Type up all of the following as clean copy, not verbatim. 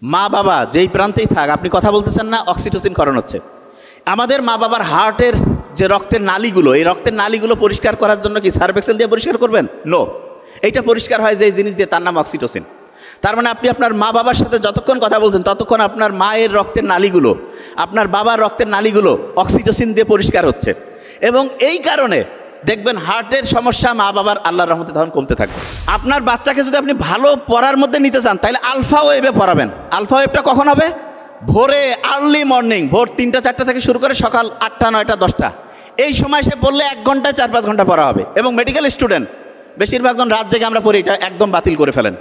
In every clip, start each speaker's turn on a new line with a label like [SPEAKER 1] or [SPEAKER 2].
[SPEAKER 1] মা বাবা যেই প্রান্তেই থাক, আপনি কথা বলতেছেন না, অক্সিটোসিন ক্ষরণ হচ্ছে। আমাদের মা বাবার হার্টের যে রক্তের নালীগুলো, এই রক্তের নালীগুলো পরিষ্কার করার জন্য কি সার্ফ এক্সেল দিয়ে পরিষ্কার করবেন? নো, এইটা পরিষ্কার হয় যে জিনিস দিয়ে, তার নাম অক্সিটোসিন। তার মানে আপনি আপনার মা বাবার সাথে যতক্ষণ কথা বলছেন ততক্ষণ আপনার মায়ের রক্তের নালীগুলো, আপনার বাবার রক্তের নালীগুলো অক্সিটোসিন দিয়ে পরিষ্কার হচ্ছে। এবং এই কারণে দেখবেন হার্টের সমস্যা মা বাবার আল্লাহর রহমতে তখন কমতে থাকবে। আপনার বাচ্চাকে যদি আপনি ভালো পড়ার মধ্যে নিতে চান, তাহলে আলফা ওয়েভে পড়াবেন। আলফা ওয়েভটা কখন হবে? ভোরে, আর্লি মর্নিং, ভোর 3টা-4টা থেকে শুরু করে সকাল 8টা, 9টা, 10টা, এই সময় সে পড়লে 1 ঘন্টায় 4-5 ঘন্টা পড়া হবে। এবং মেডিকেল স্টুডেন্ট বেশিরভাগজন রাত জেগে আমরা পড়ি, এটা একদম বাতিল করে ফেলেন।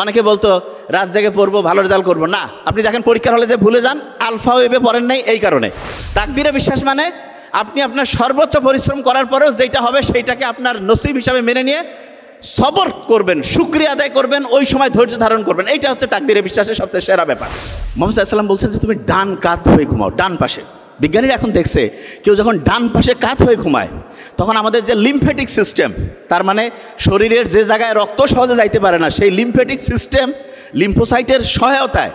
[SPEAKER 1] অনেকে বলতো রাত জেগে পড়বো, ভালো রেজাল্ট করবো। না, আপনি দেখেন পরীক্ষার হলে যে ভুলে যান, আলফা ওয়েভে পড়েন নাই এই কারণে। তাকদিরে বিশ্বাস মানে আপনি আপনার সর্বোচ্চ পরিশ্রম করার পরেও যেটা হবে সেইটাকে আপনার নসিব হিসাবে মেনে নিয়ে সবর করবেন, শুকরিয়া আদায় করবেন, ওই সময় ধৈর্য ধারণ করবেন। এইটা হচ্ছে তাকদিরে বিশ্বাসের সবচেয়ে সেরা ব্যাপার। মুহাম্মদ সাল্লাল্লাহু আলাইহি ওয়াসাল্লাম বলছেন যে তুমি ডান কাত হয়ে ঘুমাও, ডান পাশে। বিজ্ঞানীরা এখন দেখছে কেউ যখন ডান পাশে কাত হয়ে ঘুমায়, তখন আমাদের যে লিম্ফেটিক সিস্টেম, তার মানে শরীরের যে জায়গায় রক্ত সহজে যাইতে পারে না, সেই লিম্ফেটিক সিস্টেম লিম্ফোসাইটের সহায়তায়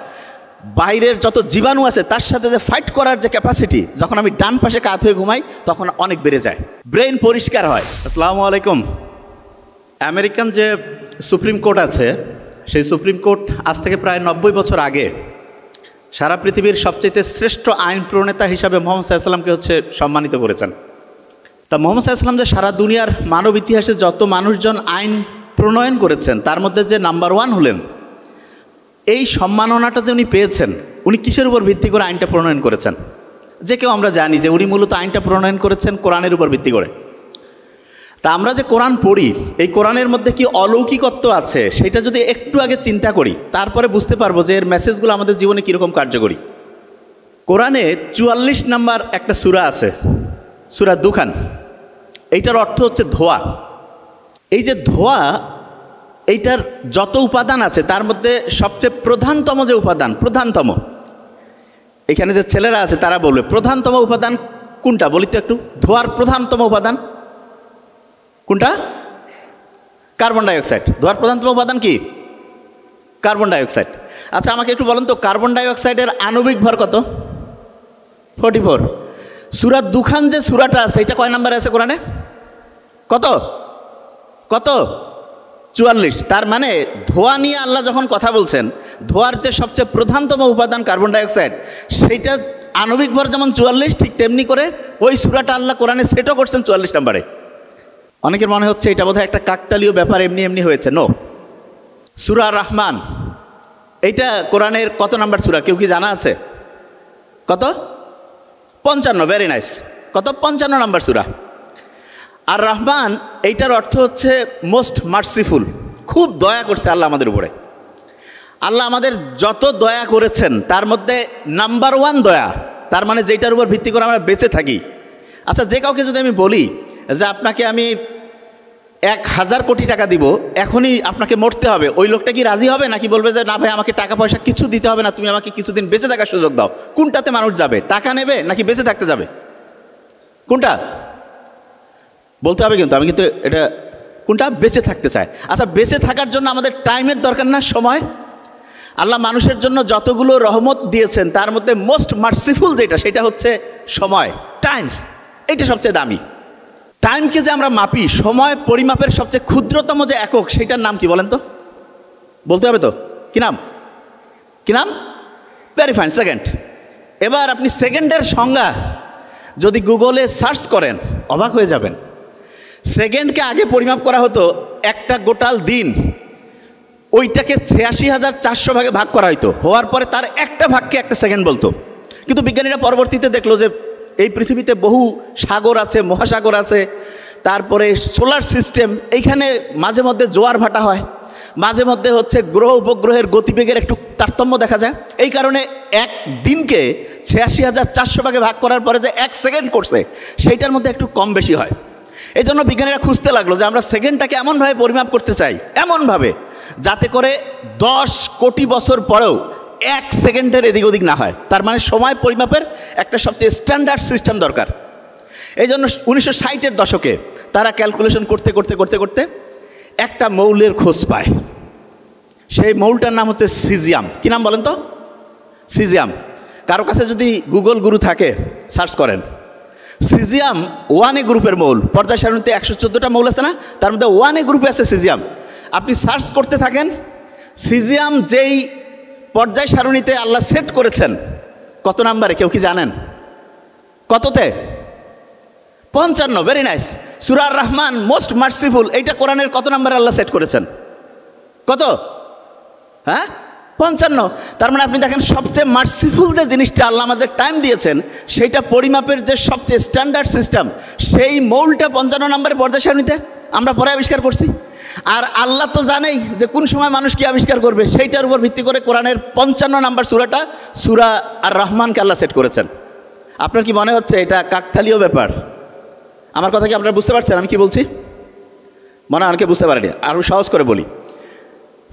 [SPEAKER 1] বাইরের যত জীবাণু আছে তার সাথে যে ফাইট করার যে ক্যাপাসিটি, যখন আমি ডান পাশে কাত হয়ে ঘুমাই তখন অনেক বেড়ে যায়, ব্রেন পরিষ্কার হয়। আসসালামু আলাইকুম। আমেরিকান যে সুপ্রিম কোর্ট আছে, সেই সুপ্রিম কোর্ট আজ থেকে প্রায় 90 বছর আগে সারা পৃথিবীর সবচেয়ে শ্রেষ্ঠ আইন প্রণেতা হিসাবে মুহাম্মদ সাল্লাল্লাহু আলাইহি ওয়াসাল্লামকে সম্মানিত করেছেন। তা মুহাম্মদ সাল্লাল্লাহু আলাইহি ওয়াসাল্লাম যে সারা দুনিয়ার মানব ইতিহাসে যত মানুষজন আইন প্রণয়ন করেছেন, তার মধ্যে যে নাম্বার 1 হলেন, এই সম্মাননাটা যে উনি পেয়েছেন, উনি কিসের উপর ভিত্তি করে আইনটা প্রণয়ন করেছেন? যে কেউ আমরা জানি যে উনি মূলত আইনটা প্রণয়ন করেছেন কোরআনের উপর ভিত্তি করে। তা আমরা যে কোরআন পড়ি, এই কোরআনের মধ্যে কি অলৌকিকত্ব আছে সেটা যদি একটু আগে চিন্তা করি, তারপরে বুঝতে পারবো যে এর মেসেজগুলো আমাদের জীবনে কীরকম কার্যকরী। কোরআনে 44 নম্বর একটা সূরা আছে, সূরা দুখান। এইটার অর্থ হচ্ছে ধোয়া। এই যে ধোয়া, এইটার যত উপাদান আছে তার মধ্যে সবচেয়ে প্রধানতম যে উপাদান, প্রধানতম, এখানে যে ছেলেরা আছে তারা বলবে প্রধানতম উপাদান কোনটা বলি তো একটু? ধোয়ার প্রধানতম উপাদান কোনটা? Carbon dioxide. ধোয়ার প্রধানতম উপাদান কি? Carbon dioxide. আচ্ছা আমাকে একটু বলেন তো, কার্বন ডাইঅক্সাইডের আণবিক ভর কত? 44। সূরা দুখান যে সূরাটা আছে, এটা কয় নম্বরে আছে কোরআনে? কত কত? 44। তার মানে ধোঁয়া নিয়ে আল্লাহ যখন কথা বলছেন, ধোঁয়ার যে সবচেয়ে প্রধানতম উপাদান কার্বন ডাইঅক্সাইড, সেইটা আণবিক ভর যেমন 44, ঠিক তেমনি করে ওই সূরাটা আল্লাহ কোরআনে সেটও করছেন 44 নম্বরে। অনেকের মনে হচ্ছে এটা বোধহয় একটা কাকতালীয় ব্যাপার, এমনি এমনি হয়েছে। নো, সূরা রহমান, এইটা কোরআনের কত নাম্বার সূরা কেউ কি জানা আছে? কত? 55। Very nice. কত? 55 নাম্বার সূরা। আর রহমান, এইটার অর্থ হচ্ছে মোস্ট মার্সিফুল, খুব দয়া করছে আল্লাহ আমাদের উপরে। আল্লাহ আমাদের যত দয়া করেছেন তার মধ্যে নাম্বার 1 দয়া, তার মানে যেটার উপর ভিত্তি করে আমরা বেঁচে থাকি। আচ্ছা, যে কাউকে যদি আমি বলি যে আপনাকে আমি 1000 কোটি টাকা দিব, এখনই আপনাকে মরতে হবে, ওই লোকটা কি রাজি হবে? নাকি বলবে যে না ভাই, আমাকে টাকা পয়সা কিছু দিতে হবে না, তুমি আমাকে কিছুদিন বেঁচে থাকার সুযোগ দাও? কোনটাতে মানুষ যাবে? টাকা নেবে নাকি বেঁচে থাকতে যাবে? কোনটা বলতে হবে কিন্তু, আমি কিন্তু এটা কোনটা বেঁচে থাকতে চাই। আচ্ছা, বেঁচে থাকার জন্য আমাদের টাইমের দরকার না, সময়? আল্লাহ মানুষের জন্য যতগুলো রহমত দিয়েছেন তার মধ্যে মোস্ট মার্সিফুল যেটা, সেটা হচ্ছে সময়, টাইম। এইটা সবচেয়ে দামি। টাইমকে যে আমরা মাপি, সময় পরিমাপের সবচেয়ে ক্ষুদ্রতম যে একক, সেটার নাম কি বলেন তো? বলতে হবে তো। কি নাম? কি নাম? Very fine, second. এবার আপনি সেকেন্ডের সংজ্ঞা যদি গুগলে সার্চ করেন অবাক হয়ে যাবেন। সেকেন্ডকে আগে পরিমাপ করা হতো একটা গোটাল দিন, ওইটাকে 86,400 ভাগে ভাগ করা হইতো, হওয়ার পরে তার একটা ভাগকে একটা সেকেন্ড বলতো। কিন্তু বিজ্ঞানীরা পরবর্তীতে দেখলো যে এই পৃথিবীতে বহু সাগর আছে, মহাসাগর আছে, তারপরে সোলার সিস্টেম, এইখানে মাঝে মধ্যে জোয়ার ভাটা হয়, মাঝে মধ্যে হচ্ছে গ্রহ উপগ্রহের গতিবেগের একটু তারতম্য দেখা যায়। এই কারণে এক দিনকে 86,400 ভাগে ভাগ করার পরে যে 1 সেকেন্ড করছে, সেইটার মধ্যে একটু কম বেশি হয়। এই জন্য বিজ্ঞানীরা খুঁজতে লাগলো যে আমরা সেকেন্ডটাকে এমনভাবে পরিমাপ করতে চাই, এমনভাবে যাতে করে 10 কোটি বছর পরেও 1 সেকেন্ডের এদিক ওদিক না হয়। তার মানে সময় পরিমাপের একটা সবচেয়ে স্ট্যান্ডার্ড সিস্টেম দরকার। এই জন্য 1960-এর দশকে তারা ক্যালকুলেশন করতে করতে করতে করতে একটা মৌলের খোঁজ পায়। সেই মৌলটার নাম হচ্ছে সিজিয়াম। কি নাম বলেন তো? সিজিয়াম, কারো কাছে যদি গুগল গুরু থাকে সার্চ করেন, সিজিয়াম 1A গ্রুপের মৌল। পর্যায় সারণীতে 114টা মৌল আছে না, তার মধ্যে 1A গ্রুপে আছে সিজিয়াম। আপনি সার্চ করতে থাকেন, সিজিয়াম যেই পর্যায় সারণীতে আল্লাহ সেট করেছেন কত নাম্বারে কেউ কি জানেন? কততে? 55। Very nice. সূরা আর রহমান মোস্ট মার্সিফুল, এইটা কোরআনের কত নাম্বারে আল্লাহ সেট করেছেন? কত? হ্যাঁ, 55। তার মানে আপনি দেখেন সবচেয়ে মার্সিফুল যে জিনিসটা আল্লাহ আমাদের টাইম দিয়েছেন, সেইটা পরিমাপের যে সবচেয়ে স্ট্যান্ডার্ড সিস্টেম, সেই মৌলটা 55 নম্বরে পর্যায় সারণীতে আমরা পরে আবিষ্কার করছি। আর আল্লাহ তো জানেই যে কোন সময় মানুষ কি আবিষ্কার করবে, সেইটার উপর ভিত্তি করে কোরআনের 55 নম্বর সূরাটা সূরা আর রহমানকে আল্লাহ সেট করেছেন। আপনার কি মনে হচ্ছে এটা কাকতালীয় ব্যাপার? আমার কথা কি আপনারা বুঝতে পারছেন আমি কি বলছি? মনে অনেকে বুঝতে পারেনি। আরও সহজ করে বলি,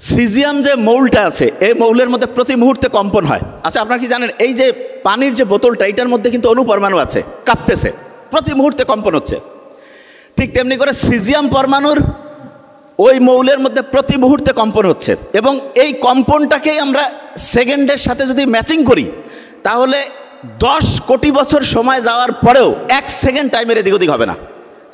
[SPEAKER 1] সিজিয়াম যে মৌলটা আছে, এই মৌলের মধ্যে প্রতি মুহূর্তে কম্পন হয়। আচ্ছা, আপনারা কি জানেন এই যে পানির যে বোতলটা, এটার মধ্যে কিন্তু অণুপরমাণু আছে, কাঁপতেছে, প্রতি মুহূর্তে কম্পন হচ্ছে। ঠিক তেমনি করে সিজিয়াম পরমাণুর ওই মৌলের মধ্যে প্রতি মুহূর্তে কম্পন হচ্ছে, এবং এই কম্পনটাকেই আমরা সেকেন্ডের সাথে যদি ম্যাচিং করি, তাহলে 10 কোটি বছর সময় যাওয়ার পরেও 1 সেকেন্ড টাইমের এদিক ওদিক হবে না।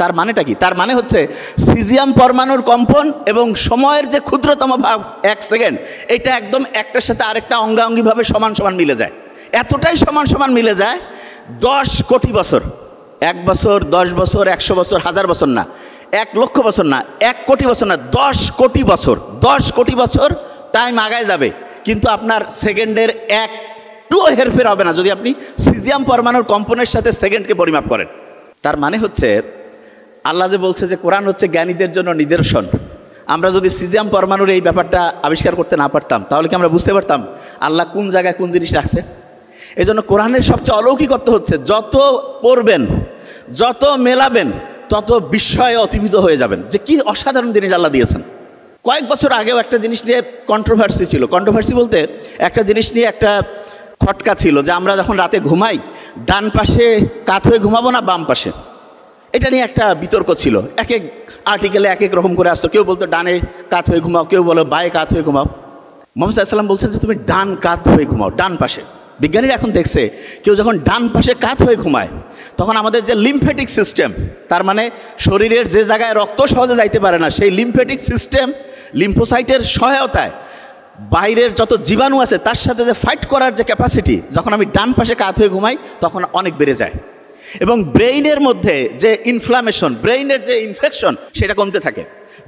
[SPEAKER 1] তার মানেটা কি? তার মানে হচ্ছে সিজিয়াম পরমাণুর কম্পন এবং সময়ের যে ক্ষুদ্রতম ভাগ 1 সেকেন্ড, এটা একদম একটার সাথে আরেকটা অঙ্গাঙ্গিভাবে সমান সমান মিলে যায়। এতটাই সমান সমান মিলে যায় 10 কোটি বছর, 1 বছর, 10 বছর, 100 বছর, 1000 বছর না, 1 লক্ষ বছর না, 1 কোটি বছর না, 10 কোটি বছর, 10 কোটি বছর টাইম আগায় যাবে, কিন্তু আপনার সেকেন্ডের একটুও হেরফের হবে না যদি আপনি সিজিয়াম পরমাণুর কম্পনের সাথে সেকেন্ডকে পরিমাপ করেন। তার মানে হচ্ছে আল্লাহ যে বলছে যে কোরআন হচ্ছে জ্ঞানীদের জন্য নিদর্শন, আমরা যদি সিজিয়াম পরমাণুর এই ব্যাপারটা আবিষ্কার করতে না পারতাম, তাহলে কি আমরা বুঝতে পারতাম আল্লাহ কোন জায়গায় কোন জিনিস রাখছে? এই জন্য কোরআনের সবচেয়ে অলৌকিকত্ব হচ্ছে যত পড়বেন, যত মেলাবেন, তত বিস্ময়ে অতিভূত হয়ে যাবেন যে কি অসাধারণ জিনিস আল্লাহ দিয়েছেন। কয়েক বছর আগেও একটা জিনিস নিয়ে কন্ট্রোভার্সি ছিল। কন্ট্রোভার্সি বলতে একটা জিনিস নিয়ে একটা খটকা ছিল যে আমরা যখন রাতে ঘুমাই, ডান পাশে কাত হয়ে ঘুমাবো না বাম পাশে, এটা নিয়ে একটা বিতর্ক ছিল। এক এক আর্টিকেলে এক এক রকম করে আসতো। কেউ বলতো ডানে কাত হয়ে ঘুমাও, কেউ বলো বায়ে কাত হয়ে ঘুমাও। মুহাম্মদ সাল্লাল্লাহু আলাইহি ওয়াসাল্লাম বলছেন যে তুমি ডান কাত হয়ে ঘুমাও, ডান পাশে। বিজ্ঞানীরা এখন দেখছে কেউ যখন ডান পাশে কাত হয়ে ঘুমায়, তখন আমাদের যে লিম্ফেটিক সিস্টেম, তার মানে শরীরের যে জায়গায় রক্ত সহজে যাইতে পারে না, সেই লিম্ফেটিক সিস্টেম লিম্ফোসাইটের সহায়তায় বাইরের যত জীবাণু আছে তার সাথে যে ফাইট করার যে ক্যাপাসিটি, যখন আমি ডান পাশে কাত হয়ে ঘুমাই তখন অনেক বেড়ে যায়, এবং ব্রেইনের মধ্যে যে ইনফ্লামেশন, ব্রেইনের যে ইনফেকশন, সেটা কমতে থাকে,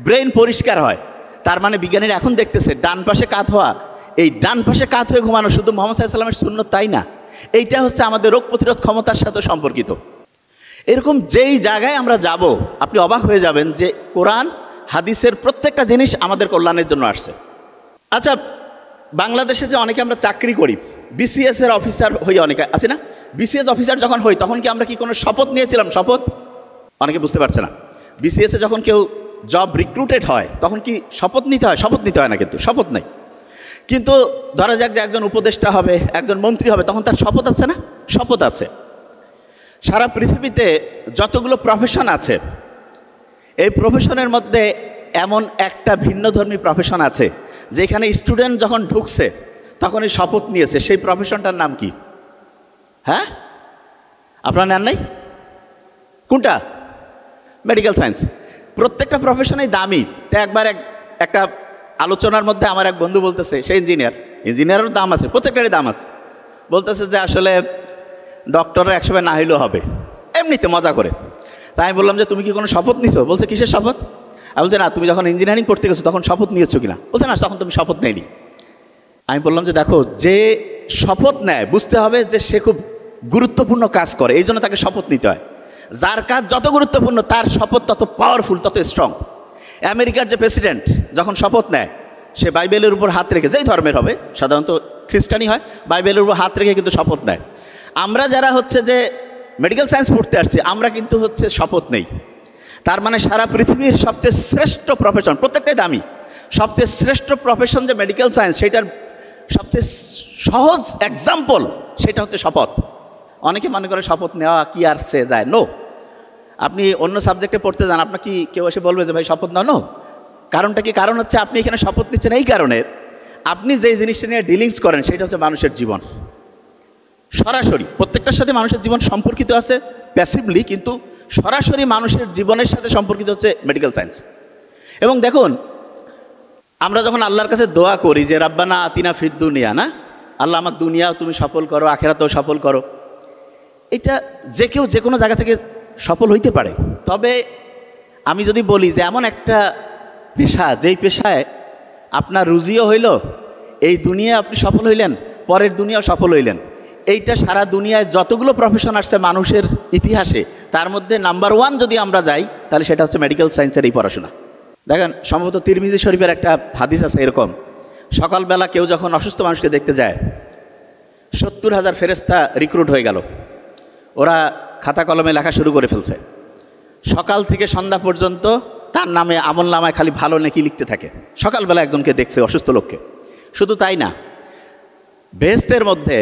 [SPEAKER 1] ব্রেইন পরিষ্কার হয়। তার মানে বিজ্ঞানীরা এখন দেখতেছে ডান পাশে কাত হওয়া, এই ডান পাশে কাত হয়ে ঘুমানো শুধু মুহাম্মদ সাল্লাল্লাহু আলাইহি ওয়াসাল্লামের সুন্নত তাই না, এইটা হচ্ছে আমাদের রোগ প্রতিরোধ ক্ষমতার সাথে সম্পর্কিত। এরকম যেই জায়গায় আমরা যাব, আপনি অবাক হয়ে যাবেন যে কোরআন হাদিসের প্রত্যেকটা জিনিস আমাদের কল্যাণের জন্য আসছে। আচ্ছা, বাংলাদেশে যে অনেকে আমরা চাকরি করি, বিসিএস এর অফিসার হই অনেকে আছে না, বিসিএস অফিসার যখন হই তখন কি আমরা কি কোনো শপথ নিয়েছিলাম? শপথ অনেকে বুঝতে পারছে না। বিসিএস এ যখন কেউ জব রিক্রুটেড হয় তখন কি শপথ নিতে হয়? শপথ নিতে হয় না, কিন্তু শপথ নেই। কিন্তু ধরা যাক যে একজন উপদেষ্টা হবে, একজন মন্ত্রী হবে, তখন তার শপথ আছে না? শপথ আছে। সারা পৃথিবীতে যতগুলো প্রফেশন আছে, এই প্রফেশনের মধ্যে এমন একটা ভিন্নধর্মী প্রফেশন আছে যেখানে স্টুডেন্ট যখন ঢুকছে তখনই শপথ নিয়েছে। সেই প্রফেশনটার নাম কি? হ্যাঁ, আপনারা নেন নাই? কোনটা? Medical science. প্রত্যেকটা প্রফেশনেই দামি। তো একবার একটা আলোচনার মধ্যে আমার এক বন্ধু বলতেছে, সে ইঞ্জিনিয়ারেরও দাম আছে, প্রত্যেকটারই দাম আছে। বলতেছে যে আসলে ডক্টরের একসময় না হইলেও হবে, এমনিতে মজা করে। তাই আমি বললাম যে তুমি কি কোনো শপথ নিছো? বলছে কিসের শপথ? আমি বলছি না, তুমি যখন ইঞ্জিনিয়ারিং পড়তে গেছো তখন শপথ নিয়েছো কিনা? বলছে না, তখন তুমি শপথ নেয়নি। আমি বললাম যে দেখো, যে শপথ নেয় বুঝতে হবে যে সে খুব গুরুত্বপূর্ণ কাজ করে, এই জন্য তাকে শপথ নিতে হয়। যার কাজ যত গুরুত্বপূর্ণ তার শপথ তত পাওয়ারফুল, তত স্ট্রং। আমেরিকার যে প্রেসিডেন্ট যখন শপথ নেয়, সে বাইবেলের উপর হাত রেখে, যেই ধর্মের হবে, সাধারণত খ্রিস্টানই হয়, বাইবেলের উপর হাত রেখে কিন্তু শপথ নেয়। আমরা যারা হচ্ছে যে মেডিকেল সায়েন্স পড়তে আসছি, আমরা কিন্তু হচ্ছে শপথ নেই। তার মানে সারা পৃথিবীর সবচেয়ে শ্রেষ্ঠ প্রফেশন, প্রত্যেকটাই দামি, সবচেয়ে শ্রেষ্ঠ প্রফেশন যে মেডিকেল সায়েন্স, সেটার সবচেয়ে সহজ এক্সাম্পল সেটা হচ্ছে শপথ। অনেকে মনে করে শপথ নেওয়া কি আর সে যায়। নো, আপনি অন্য সাবজেক্টে পড়তে যান, আপনাকে কি কেউ এসে বলবে যে ভাই শপথ নাও? নো। কারণটা কি? কারণ হচ্ছে আপনি এখানে শপথ নিচ্ছেন এই কারণে, আপনি যেই জিনিসটা নিয়ে ডিলিংস করেন সেটা হচ্ছে মানুষের জীবন। সরাসরি প্রত্যেকটার সাথে মানুষের জীবন সম্পর্কিত আছে প্যাসিভলি, কিন্তু সরাসরি মানুষের জীবনের সাথে সম্পর্কিত হচ্ছে মেডিকেল সায়েন্স। এবং দেখুন, আমরা যখন আল্লাহর কাছে দোয়া করি যে রাব্বানা আতিনা ফিদ দুনিয়া, না আল্লাহ আমার দুনিয়াও তুমি সফল করো, আখেরাতেও সফল করো, এটা যে কেউ যে কোনো জায়গা থেকে সফল হইতে পারে। তবে আমি যদি বলি যে এমন একটা পেশা, যেই পেশায় আপনার রুজিও হইল, এই দুনিয়ায় আপনি সফল হইলেন, পরের দুনিয়াও সফল হইলেন, এইটা সারা দুনিয়ায় যতগুলো প্রফেশন আসছে মানুষের ইতিহাসে, তার মধ্যে নাম্বার 1 যদি আমরা যাই তাহলে সেটা হচ্ছে মেডিকেল সায়েন্সের এই পড়াশোনা। দেখেন, সম্ভবত তিরমিজি শরীফের একটা হাদিস আছে এরকম, সকালবেলা কেউ যখন অসুস্থ মানুষকে দেখতে যায়, 70,000 ফেরেশতা রিক্রুট হয়ে গেল, ওরা খাতা কলমে লেখা শুরু করে ফেলছে। সকাল থেকে সন্ধ্যা পর্যন্ত তার নামে আমল নামায় খালি ভালো নেকি লিখতে থাকে। সকালবেলা একজনকে দেখছে, অসুস্থ লোককে। শুধু তাই না, বেহেশতের মধ্যে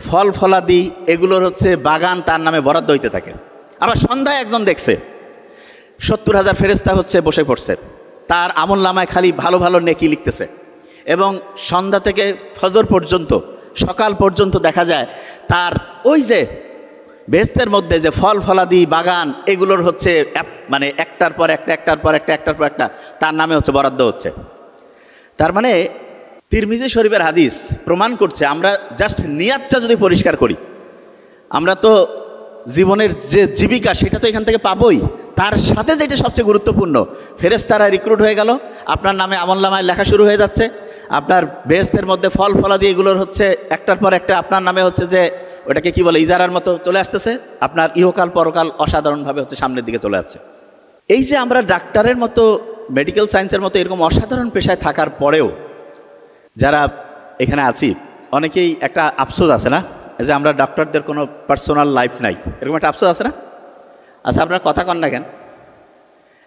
[SPEAKER 1] ফল ফলাদি এগুলোর হচ্ছে বাগান তার নামে বরাদ্দ হইতে থাকে। আবার সন্ধ্যায় একজন দেখছে 70,000 ফেরেশতা হচ্ছে বসে পড়ছে, তার আমল নামায় খালি ভালো ভালো নেকি লিখতেছে। এবং সন্ধ্যা থেকে ফজর পর্যন্ত, সকাল পর্যন্ত দেখা যায় তার ওই যে বেহেশতের মধ্যে যে ফল ফলাদি বাগান এগুলোর হচ্ছে মানে একটার পর একটা, একটার পর একটা, একটার পর একটা তার নামে হচ্ছে বরাদ্দ হচ্ছে। তার মানে তিরমিজি শরীফের হাদিস প্রমাণ করছে, আমরা জাস্ট নিয়াতটা যদি পরিষ্কার করি, আমরা তো জীবনের যে জীবিকা সেটা তো এখান থেকে পাবোই। তার সাথে যেটা সবচেয়ে গুরুত্বপূর্ণ, ফেরেশতারা রিক্রুট হয়ে গেল, আপনার নামে আমলনামায় লেখা শুরু হয়ে যাচ্ছে, আপনার বেহেশতের মধ্যে ফল ফলাদি এগুলোর হচ্ছে একটার পর একটা আপনার নামে হচ্ছে যে ওটাকে কি বলে ইজারার মতো চলে আসতেছে, আপনার ইহকাল পরকাল অসাধারণভাবে হচ্ছে সামনের দিকে চলে যাচ্ছে। এই যে আমরা ডাক্তারের মতো, মেডিকেল সায়েন্সের মতো এরকম অসাধারণ পেশায় থাকার পরেও যারা এখানে আছি, অনেকেই একটা আফসোস আছে না, যে আমরা ডক্টরদের কোনো পার্সোনাল লাইফ নাই, এরকম একটা আফসোস আছে না? আচ্ছা, আপনার কথা কন না কেন?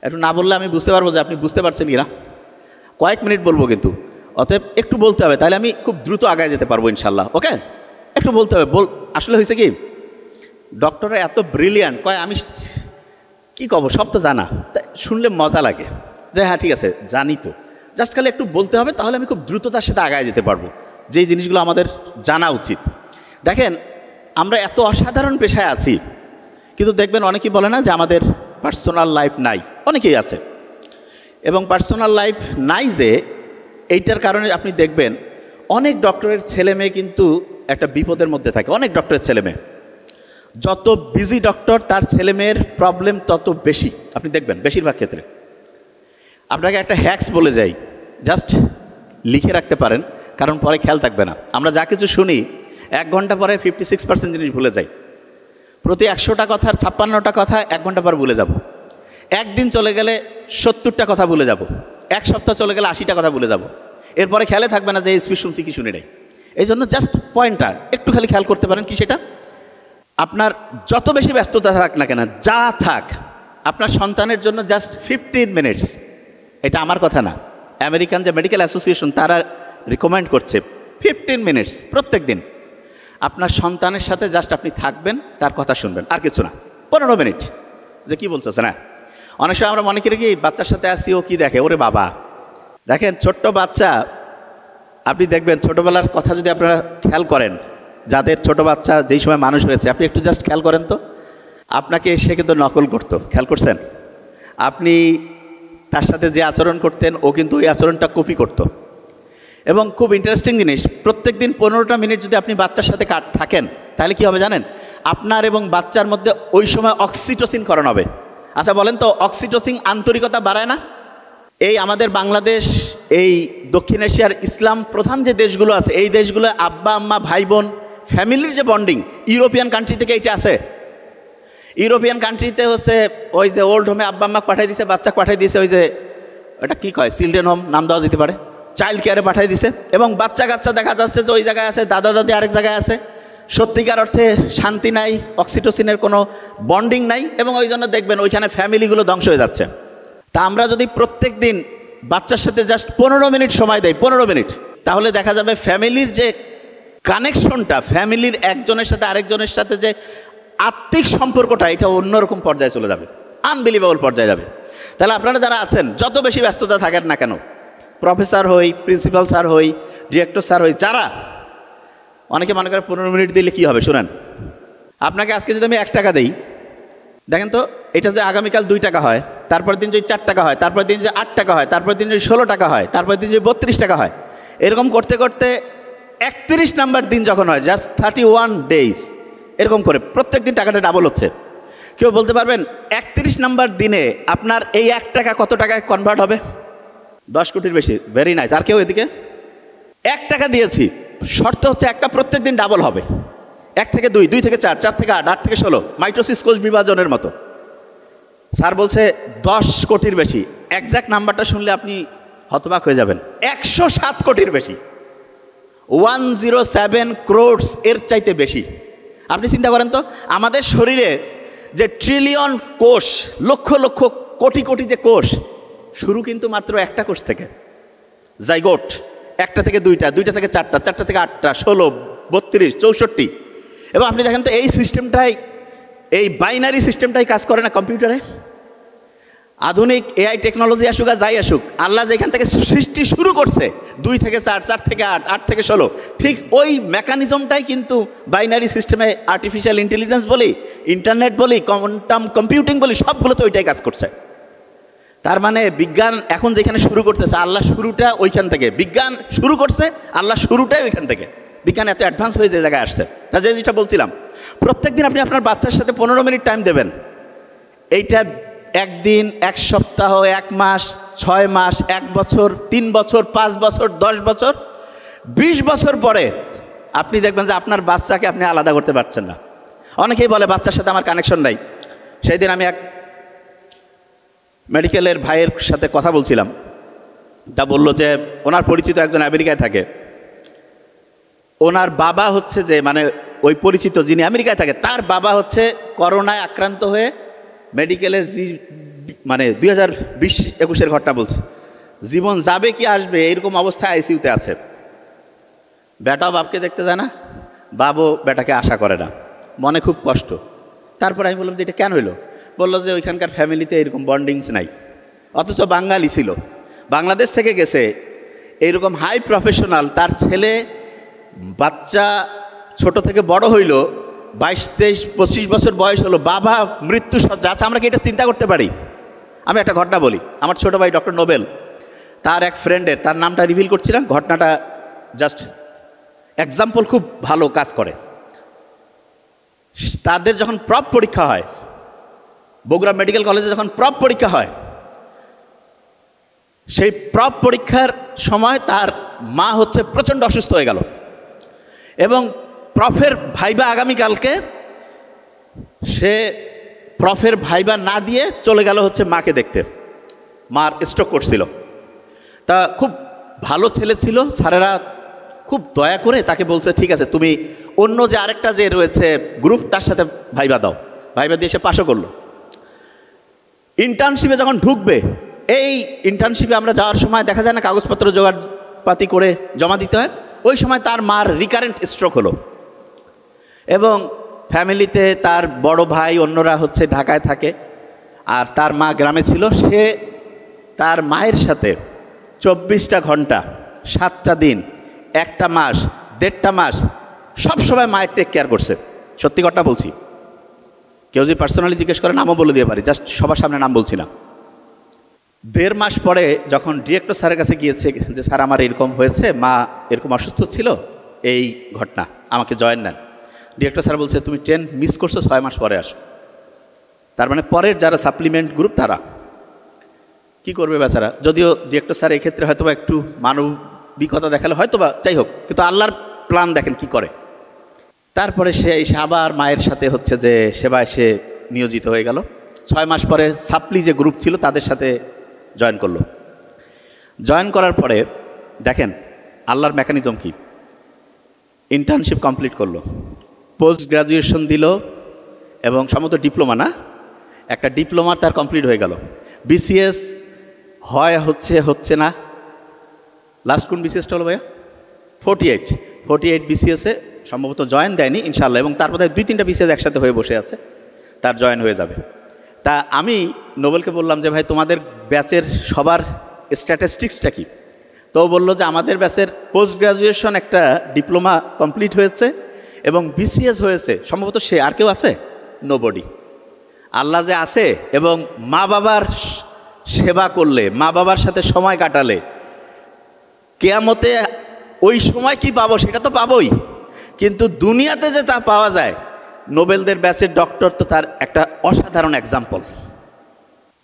[SPEAKER 1] একটু না বললে আমি বুঝতে পারবো যে আপনি বুঝতে পারছেন কিনা। কয়েক মিনিট বলবো কিন্তু, অতএব একটু বলতে হবে, তাহলে আমি খুব দ্রুত আগায় যেতে পারবো ইনশাল্লাহ। ওকে, একটু বলতে হবে। আসলে হয়েছে কি, ডক্টররা এত ব্রিলিয়ান্ট, কয় আমি কি কব, সব তো জানা, তাই শুনলে মজা লাগে যে হ্যাঁ ঠিক আছে জানি তো, জাস্ট খালি একটু বলতে হবে, তাহলে আমি খুব দ্রুততার সাথে আগায় যেতে পারবো, যেই জিনিসগুলো আমাদের জানা উচিত। দেখেন, আমরা এত অসাধারণ পেশায় আছি, কিন্তু দেখবেন অনেকেই বলে না যে আমাদের পার্সোনাল লাইফ নাই, অনেকেই আছে। এবং পার্সোনাল লাইফ নাই যে এইটার কারণে আপনি দেখবেন অনেক ডক্টরের ছেলে মেয়ে কিন্তু একটা বিপদের মধ্যে থাকে। অনেক ডক্টরের ছেলে মেয়ে, যত বিজি ডক্টর তার ছেলে মেয়ের প্রবলেম তত বেশি, আপনি দেখবেন বেশিরভাগ ক্ষেত্রে। আপনাকে একটা হ্যাক্স বলে যাই, জাস্ট লিখে রাখতে পারেন, কারণ পরে খেয়াল থাকবে না। আমরা যা কিছু শুনি 1 ঘন্টা পরে 56% জিনিস ভুলে যাই। প্রতি 100টা কথার 56টা কথা 1 ঘন্টা পর ভুলে যাব। একদিন চলে গেলে 70টা কথা ভুলে যাব। 1 সপ্তাহ চলে গেলে 80টা কথা ভুলে যাব। এরপরে খেয়ালে থাকবে না যে এই স্পিচ শুনছি কি শুনি নাই। এই জন্য জাস্ট পয়েন্টটা একটু খালি খেয়াল করতে পারেন, কি সেটা, আপনার যত বেশি ব্যস্ততা থাক না কেন, যা থাক, আপনার সন্তানের জন্য জাস্ট 15 মিনিটস, এটা আমার কথা না, আমেরিকান যে মেডিকেল অ্যাসোসিয়েশন তারা রিকমেন্ড করছে 15 মিনিটস প্রত্যেক দিন আপনার সন্তানের সাথে জাস্ট আপনি থাকবেন, তার কথা শুনবেন, আর কিছু না। 15 মিনিট, যে কী বলতেছে না। অনেক সময় আমরা মনে করি কি বাচ্চার সাথে আসছি, ও কি দেখে, ওরে বাবা। দেখেন, ছোট্ট বাচ্চা, আপনি দেখবেন ছোটোবেলার কথা যদি আপনারা খেয়াল করেন, যাদের ছোট বাচ্চা যেই সময় মানুষ হয়েছে, আপনি একটু জাস্ট খেয়াল করেন তো, আপনাকে সে কিন্তু নকল করতো, খেয়াল করছেন? আপনি তার সাথে যে আচরণ করতেন, ও কিন্তু ওই আচরণটা কপি করতো। এবং খুব ইন্টারেস্টিং জিনিস, প্রত্যেক দিন 15টা মিনিট যদি আপনি বাচ্চার সাথে থাকেন, তাহলে কি হবে জানেন? আপনার এবং বাচ্চার মধ্যে ওই সময় অক্সিটোসিন ক্ষরণ হবে। আচ্ছা বলেন তো, অক্সিটোসিন আন্তরিকতা বাড়ায় না? এই আমাদের বাংলাদেশ, এই দক্ষিণ এশিয়ার ইসলাম প্রধান যে দেশগুলো আছে, এই দেশগুলো আব্বা আম্মা ভাই বোন ফ্যামিলির যে বন্ডিং, ইউরোপিয়ান কান্ট্রি থেকে এইটা আছে। ইউরোপিয়ান কান্ট্রিতে হচ্ছে ওই যে ওল্ড হোমে আব্বা আম্মা পাঠিয়ে দিছে, বাচ্চা পাঠিয়ে দিয়েছে, ওই যে ওটা কী কয়, চিলড্রেন হোম নাম দেওয়া যেতে পারে, চাইল্ড কেয়ারে পাঠিয়ে দিছে। এবং বাচ্চা কাচ্চা দেখা যাচ্ছে যে ওই জায়গায় আছে, দাদা দাদি আরেক জায়গায় আছে। সত্যিকার অর্থে শান্তি নাই, অক্সিটোসিনের কোনো বন্ডিং নাই, এবং ওই জন্য দেখবেন ওইখানে ফ্যামিলিগুলো ধ্বংস হয়ে যাচ্ছে। তা আমরা যদি প্রত্যেক দিন বাচ্চার সাথে জাস্ট 15 মিনিট সময় দেয়, 15 মিনিট, তাহলে দেখা যাবে ফ্যামিলির যে কানেকশনটা, ফ্যামিলির একজনের সাথে আরেকজনের সাথে যে আত্মিক সম্পর্কটা, এটা অন্যরকম পর্যায়ে চলে যাবে, আনবিলিভেবল পর্যায়ে যাবে। তাহলে আপনারা যারা আছেন, যত বেশি ব্যস্ততা থাকেন না কেন, প্রফেসর হই, প্রিন্সিপাল স্যার হই, ডিরেক্টর স্যার হই, যারা অনেকে মনে করে 15 মিনিট দিলে কী হবে, শুনেন। আপনাকে আজকে যদি আমি 1 টাকা দিই, দেখেন তো এটা যদি আগামীকাল 2 টাকা হয়, তারপরের দিন যদি 4 টাকা হয়, তারপরের দিন যদি 8 টাকা হয়, তারপরের দিন যদি 16 টাকা হয়, তারপরের দিন যদি 32 টাকা হয়, এরকম করতে করতে 31 নাম্বার দিন যখন হয়, জাস্ট 31 ডেজ, এরকম করে প্রত্যেক দিন টাকাটা ডাবল হচ্ছে। কেউ বলতে পারবেন 31 নাম্বার দিনে আপনার এই 1 টাকা কত টাকায় কনভার্ট হবে? 10 কোটির বেশি। Very nice. আর কেউ এদিকে 1 টাকা দিয়েছি, শর্ত হচ্ছে একটা প্রত্যেক দিন ডাবল হবে। 1 থেকে 2, 2 থেকে 4, 4 থেকে 8, 8 থেকে 16, মাইটোসিস কোষ বিভাজনের মতো। স্যার বলছে 10 কোটির বেশি। একজ্যাক্ট নাম্বারটা শুনলে আপনি হতবাক হয়ে যাবেন। 107 কোটির বেশি, 107 crores এর চাইতে বেশি। আপনি চিন্তা করেন তো, আমাদের শরীরে যে ট্রিলিয়ন কোষ, লক্ষ লক্ষ কোটি কোটি যে কোষ, শুরু কিন্তু মাত্র একটা কোষ থেকে, জাইগোট। 1টা থেকে 2টা, 2টা থেকে 4টা, 4টা থেকে 8টা, 16, 32, 64। এবং আপনি দেখেন তো এই সিস্টেমটাই, এই বাইনারি সিস্টেমটাই কাজ করে না কম্পিউটারে। আধুনিক এআই টেকনোলজি আসুক আর যাই আসুক, আল্লাহ যেখান থেকে সৃষ্টি শুরু করছে 2 থেকে 4, 4 থেকে 8, 8 থেকে 16, ঠিক ওই মেকানিজমটাই কিন্তু বাইনারি সিস্টেমে, আর্টিফিশিয়াল ইন্টেলিজেন্স বলি, ইন্টারনেট বলি, কোয়ান্টাম কম্পিউটিং বলি, সবগুলোতে ওইটাই কাজ করছে। তার মানে বিজ্ঞান এখন যেখানে শুরু করতেছে, আল্লাহ শুরুটা ওইখান থেকে। বিজ্ঞান শুরু করছে, আল্লাহ শুরুটাই ওইখান থেকে। বিজ্ঞান এত অ্যাডভান্স হয়ে যে জায়গায় আসছে। তা যেটা বলছিলাম, প্রত্যেক দিন আপনি আপনার বাচ্চার সাথে 15 মিনিট টাইম দেবেন। এইটা 1 দিন, 1 সপ্তাহ, 1 মাস, 6 মাস, 1 বছর, 3 বছর, 5 বছর, 10 বছর, 20 বছর পরে আপনি দেখবেন যে আপনার বাচ্চাকে আপনি আলাদা করতে পারছেন না। অনেকেই বলে বাচ্চার সাথে আমার কানেকশন নাই। সেই দিন আমি এক মেডিকেলের ভাইয়ের সাথে কথা বলছিলাম, তা বললো যে ওনার পরিচিত একজন আমেরিকায় থাকে, ওনার বাবা হচ্ছে যে, মানে ওই পরিচিত যিনি আমেরিকায় থাকে, তার বাবা হচ্ছে করোনায় আক্রান্ত হয়ে মেডিকেলে, মানে 2020-21 ঘটনা বলছে, জীবন যাবে কি আসবে এরকম অবস্থায় আইসিইউতে আছে। বেটাও বাপকে দেখতে যায় না, বাবও বেটাকে আশা করে না, মনে খুব কষ্ট। তারপর আমি বললাম যে এটা কেন হইলো? বললো যে ওইখানকার ফ্যামিলিতে এরকম বন্ডিংস নাই, অথচ বাঙালি ছিল, বাংলাদেশ থেকে গেছে, এইরকম হাই প্রফেশনাল, তার ছেলে বাচ্চা ছোট থেকে বড় হইল, 22, 23, 25 বছর বয়স হলো, বাবা মৃত্যু সজ্জা। আচ্ছা, আমরা কি এটা চিন্তা করতে পারি? আমি একটা ঘটনা বলি। আমার ছোট ভাই ডক্টর নোবেল, তার এক ফ্রেন্ডের, তার নামটা রিভিল করছিলাম, ঘটনাটা জাস্ট এক্সাম্পল, খুব ভালো কাজ করে। তাদের যখন প্রপ পরীক্ষা হয়, বগুড়া মেডিকেল কলেজে যখন প্রপ পরীক্ষা হয়, সেই প্রপ পরীক্ষার সময় তার মা হচ্ছে প্রচণ্ড অসুস্থ হয়ে গেল, এবং প্রফের ভাইবা আগামীকালকে, সে প্রফের ভাইবা না দিয়ে চলে গেল হচ্ছে মাকে দেখতে। মার স্ট্রোক করছিল। তা খুব ভালো ছেলে ছিল, স্যারেরা খুব দয়া করে তাকে বলছে, ঠিক আছে তুমি অন্য যে আরেকটা যে রয়েছে গ্রুপ, তার সাথে ভাইবা দাও। ভাইবা দিয়ে সে পাশও করলো। ইন্টার্নশিপে যখন ঢুকবে, এই ইন্টার্নশিপে আমরা যাওয়ার সময় দেখা যায় না কাগজপত্র জোগাড়পাতি করে জমা দিতে হয়, ওই সময় তার মার রিকারেন্ট স্ট্রোক হলো। এবং ফ্যামিলিতে তার বড় ভাই অন্যরা হচ্ছে ঢাকায় থাকে, আর তার মা গ্রামে ছিল। সে তার মায়ের সাথে 24টা ঘন্টা, 7টা দিন, 1টা মাস, 1.5টা মাস সব সময় মায়ের টেক কেয়ার করছে। সত্যি কথা বলছি, কেউ যদি পার্সোনালি জিজ্ঞেস করে নামও বলে দিয়ে পারি, জাস্ট সবার সামনে নাম বলছি না। 1.5 মাস পরে যখন ডিরেক্টর স্যারের কাছে গিয়েছে যে স্যার আমার এরকম হয়েছে, মা এরকম অসুস্থ ছিল, এই ঘটনা, আমাকে জয়েন নেন। ডিরেক্টর স্যার বলছে তুমি ট্রেন মিস করছো, 6 মাস পরে আসো। তার মানে পরের যারা সাপ্লিমেন্ট গ্রুপ তারা কি করবে বেচারা। যদিও ডিরেক্টর স্যার এক্ষেত্রে হয়তো বা একটু মানবিকতা দেখালে হয়তো বা, যাই হোক, কিন্তু আল্লাহর প্ল্যান দেখেন কি করে। তারপরে সে আবার মায়ের সাথে হচ্ছে যে সেবায় সে নিয়োজিত হয়ে গেল। 6 মাস পরে সাপ্লি যে গ্রুপ ছিল তাদের সাথে জয়েন করলো। জয়েন করার পরে দেখেন আল্লাহর মেকানিজম কি, ইন্টার্নশিপ কমপ্লিট করলো, পোস্ট গ্রাজুয়েশন দিল, এবং সম্ভবত ডিপ্লোমা, না একটা ডিপ্লোমা তার কমপ্লিট হয়ে গেল। বিসিএস হচ্ছে না, লাস্ট কোন বিসিএসটা হলো ভাইয়া? 48 বিসিএসে সম্ভবত জয়েন দেয়নি ইনশাল্লাহ, এবং তারপরে 2-3টা বিসিএস একসাথে হয়ে বসে আছে, তার জয়েন হয়ে যাবে। তা আমি নোবেলকে বললাম যে ভাই তোমাদের ব্যাচের সবার স্ট্যাটিস্টিক্সটা কি? তো বললো যে আমাদের ব্যাচের পোস্ট গ্রাজুয়েশন একটা ডিপ্লোমা কমপ্লিট হয়েছে এবং বিসিএস হয়েছে, সম্ভবত সে আর কেউ আছে? নোবডি। আল্লাহ যে আছে এবং মা বাবার সেবা করলে, মা বাবার সাথে সময় কাটালে কিয়ামতে ওই সময় কি পাবো সেটা তো পাবোই, কিন্তু দুনিয়াতে যে তা পাওয়া যায়, নোবেলদের ব্যাচের ডক্টর তো তার একটা অসাধারণ এক্সাম্পল।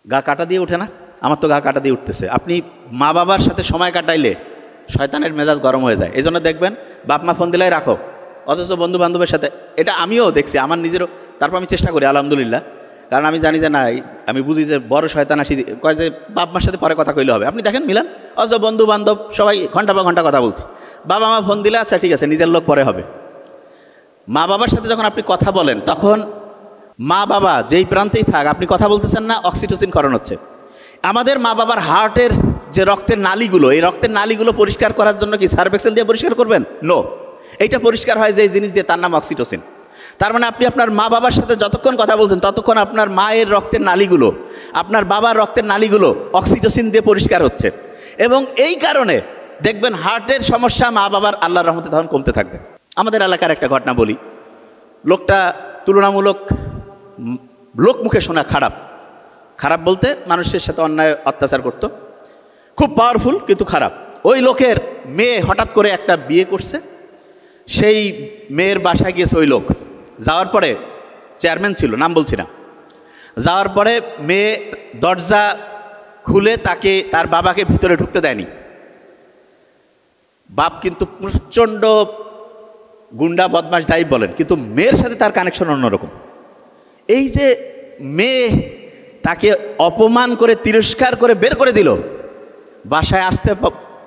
[SPEAKER 1] গা কাটা দিয়ে ওঠে না? আমার তো গা কাটা দিয়ে উঠতেছে। আপনি মা বাবার সাথে সময় কাটাইলে শয়তানের মেজাজ গরম হয়ে যায়। এই জন্য দেখবেন বাপ মা ফোন দিলাই রাখো, অথচ বন্ধু বান্ধবের সাথে, এটা আমিও দেখছি আমার নিজেরও। তারপর আমি চেষ্টা করি আলহামদুলিল্লাহ, কারণ আমি জানি যে না, আমি বুঝি যে বড় শয়তান আসি কয় যে বাপ মার সাথে পরে কথা কইলে হবে। আপনি দেখেন মিলান, অথচ বন্ধু বান্ধব সবাই ঘন্টা বা ঘন্টা কথা বলছি, বাবা মা ফোন দিলে আচ্ছা ঠিক আছে নিজের লোক পরে হবে। মা বাবার সাথে যখন আপনি কথা বলেন তখন মা বাবা যেই প্রান্তেই থাক, আপনি কথা বলতেছেন না, অক্সিটোসিন ক্ষরণ হচ্ছে। আমাদের মা বাবার হার্টের যে রক্তের নালীগুলো, এই রক্তের নালীগুলো পরিষ্কার করার জন্য কি সার্ফেক্সেল দিয়ে পরিষ্কার করবেন? নো। এইটা পরিষ্কার হয় যে জিনিস দিয়ে, তার নাম অক্সিটোসিন। তার মানে আপনি আপনার মা বাবার সাথে যতক্ষণ কথা বলছেন ততক্ষণ আপনার মায়ের রক্তের নালীগুলো, আপনার বাবার রক্তের নালীগুলো অক্সিটোসিন দিয়ে পরিষ্কার হচ্ছে, এবং এই কারণে দেখবেন হার্টের সমস্যা মা বাবার আল্লাহর রহমতে তখন কমতে থাকবে। আমাদের এলাকার একটা ঘটনা বলি। লোকটা তুলনামূলক লোক মুখে শোনা খারাপ, খারাপ বলতে মানুষের সাথে অন্যায় অত্যাচার করত, খুব পাওয়ারফুল কিন্তু খারাপ। ওই লোকের মেয়ে হঠাৎ করে একটা বিয়ে করছে, সেই মেয়ের বাসায় গিয়েছে ওই লোক। যাওয়ার পরে, চেয়ারম্যান ছিল, নাম বলছি না, যাওয়ার পরে মেয়ে দরজা খুলে তাকে, তার বাবাকে ভিতরে ঢুকতে দেয়নি। বাপ কিন্তু প্রচণ্ড গুন্ডা বদমাশ যাই বলেন, কিন্তু মেয়ের সাথে তার কানেকশন অন্যরকম। এই যে মেয়ে তাকে অপমান করে তিরস্কার করে বের করে দিল, বাসায় আসতে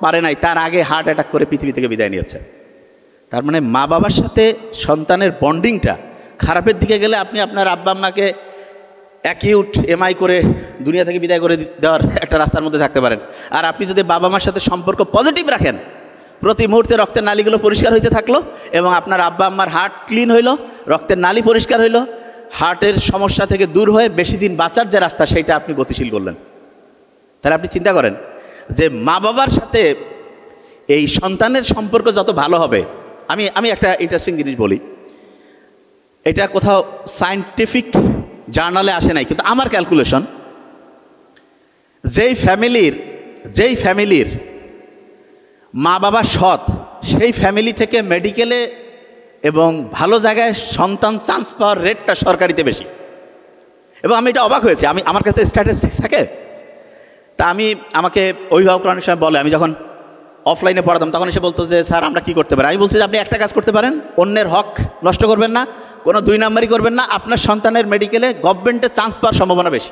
[SPEAKER 1] পারে নাই, তার আগে হার্ট অ্যাটাক করে পৃথিবী থেকে বিদায় নিয়েছে। তার মানে মা বাবার সাথে সন্তানের বন্ডিংটা খারাপের দিকে গেলে আপনি আপনার আব্বা আম্মাকে অ্যাকিউট এমআই করে দুনিয়া থেকে বিদায় করে দেওয়ার একটা রাস্তার মধ্যে থাকতে পারেন। আর আপনি যদি বাবা মার সাথে সম্পর্ক পজিটিভ রাখেন, প্রতি মুহূর্তে রক্তের নালীগুলো পরিষ্কার হইতে থাকলো এবং আপনার আব্বা আম্মার হার্ট ক্লিন হইল, রক্তের নালী পরিষ্কার হইল, হার্টের সমস্যা থেকে দূর হয়ে বেশি দিন বাঁচার যে রাস্তা সেইটা আপনি গতিশীল করলেন। তাহলে আপনি চিন্তা করেন যে মা বাবার সাথে এই সন্তানের সম্পর্ক যত ভালো হবে। আমি একটা ইন্টারেস্টিং জিনিস বলি, এটা কোথাও সায়েন্টিফিক জার্নালে আসে নাই, কিন্তু আমার ক্যালকুলেশন, যেই ফ্যামিলির মা বাবা সৎ, সেই ফ্যামিলি থেকে মেডিকেলে এবং ভালো জায়গায় সন্তান চান্স পাওয়ার রেটটা সরকারিতে বেশি। এবং আমি এটা অবাক হয়েছি, আমার কাছে স্ট্যাটিস্টিক্স থাকে, তা আমাকে অভিভাবকরা অনেক সময় বলে, আমি যখন অফলাইনে পড়াতাম তখন এসে বলতো যে স্যার আমরা কি করতে পারি। আমি বলছি যে আপনি একটা কাজ করতে পারেন, অন্যের হক নষ্ট করবেন না, কোনো দুই নাম্বারই করবেন না, আপনার সন্তানের মেডিকেলে গভর্নমেন্টে চান্স পাওয়ার সম্ভাবনা বেশি।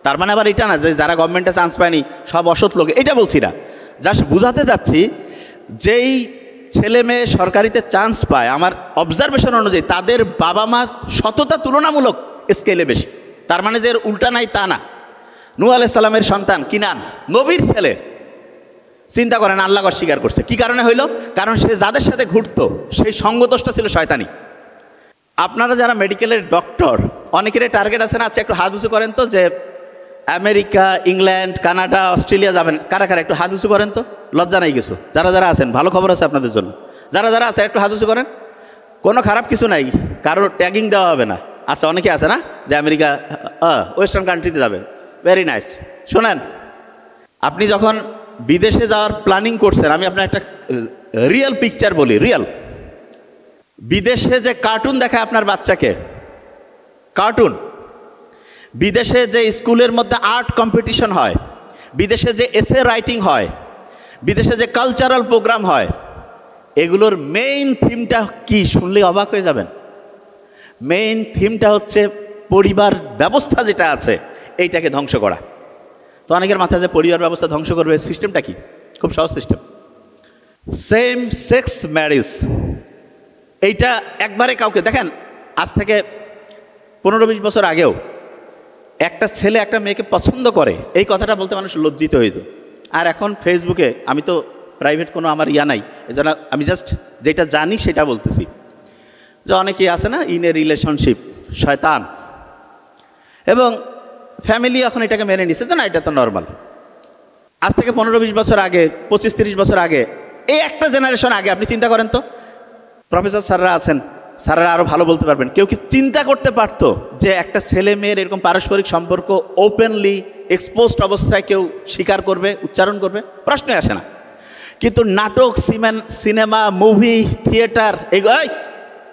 [SPEAKER 1] তার মানে আবার এটা না যে যারা গভর্নমেন্টে চান্স পায়নি সব অসৎ লোক, এটা বলছি না। জাস্ট বুঝাতে যাচ্ছি, যেই ছেলে মেয়ে সরকারিতে চান্স পায়, আমার অবজারভেশন অনুযায়ী তাদের বাবা মা সততা তুলনামূলক স্কেলে বেশি। তার মানে যে এর উল্টা নাই তা না। নূহ আলাইহিস সালামের সন্তান কিনান, নবীর ছেলে, চিন্তা করেন আল্লাহ অস্বীকার করছে। কি কারণে হইল? কারণ সে যাদের সাথে ঘুরতো সেই সঙ্গদোষটা ছিল শয়তানি। আপনারা যারা মেডিকেলের ডক্টর, অনেকের টার্গেট আছে না, আচ্ছা একটু হাত উঁচু করেন তো, যে আমেরিকা, ইংল্যান্ড, কানাডা, অস্ট্রেলিয়া যাবেন, কারা কারা একটু হাত উঁচু করেন তো, লজ্জা নাই কিছু। যারা আছেন, ভালো খবর আছে আপনাদের জন্য, যারা আছেন একটু হাত উঁচু করেন, কোনো খারাপ কিছু নাই, কারোর ট্যাগিং দেওয়া হবে না। আচ্ছা অনেকে আছে না যে আমেরিকা, ওয়েস্টার্ন কান্ট্রিতে যাবে, ভেরি নাইস। শোনেন, আপনি যখন বিদেশে যাওয়ার প্ল্যানিং করছেন, আমি আপনার একটা রিয়েল পিকচার বলি, রিয়েল। বিদেশে যে কার্টুন দেখায় আপনার বাচ্চাকে, কার্টুন, বিদেশে যে স্কুলের মধ্যে আর্ট কম্পিটিশন হয়, বিদেশে যে এসে রাইটিং হয়, বিদেশে যে কালচারাল প্রোগ্রাম হয়, এগুলোর মেইন থিমটা কি শুনলে অবাক হয়ে যাবেন। মেইন থিমটা হচ্ছে পরিবার ব্যবস্থা যেটা আছে এইটাকে ধ্বংস করা। তো অনেকের মাথায় যে পরিবার ব্যবস্থা ধ্বংস করবে, সিস্টেমটা কি? খুব সহজ সিস্টেম, সেম সেক্স ম্যারেজ। এইটা একবারে কাউকে দেখেন, আজ থেকে 15-20 বছর আগেও একটা ছেলে একটা মেয়েকে পছন্দ করে, এই কথাটা বলতে মানুষ লজ্জিত হইত। আর এখন ফেসবুকে, আমি তো প্রাইভেট কোনো আমার নাই, এজন্য আমি জাস্ট যেটা জানি সেটা বলতেছি, যে অনেকেই আছে না ইন এ রিলেশনশিপ, শয়তান, এবং ফ্যামিলি এখন এটাকে মেনে নিছে যে না এটা তো নর্মাল। আজ থেকে 15-20 বছর আগে, 25-30 বছর আগে, এই একটা জেনারেশন আগে আপনি চিন্তা করেন তো, প্রফেসর স্যাররা আছেন, স্যাররা আরও ভালো বলতে পারবেন, কেউ কি চিন্তা করতে পারতো যে একটা ছেলে মেয়ের এরকম পারস্পরিক সম্পর্ক ওপেনলি এক্সপোজড অবস্থায় কেউ স্বীকার করবে, উচ্চারণ করবে? প্রশ্নই আসে না। কিন্তু নাটক, সিনেমা, মুভি, থিয়েটার, এগুলো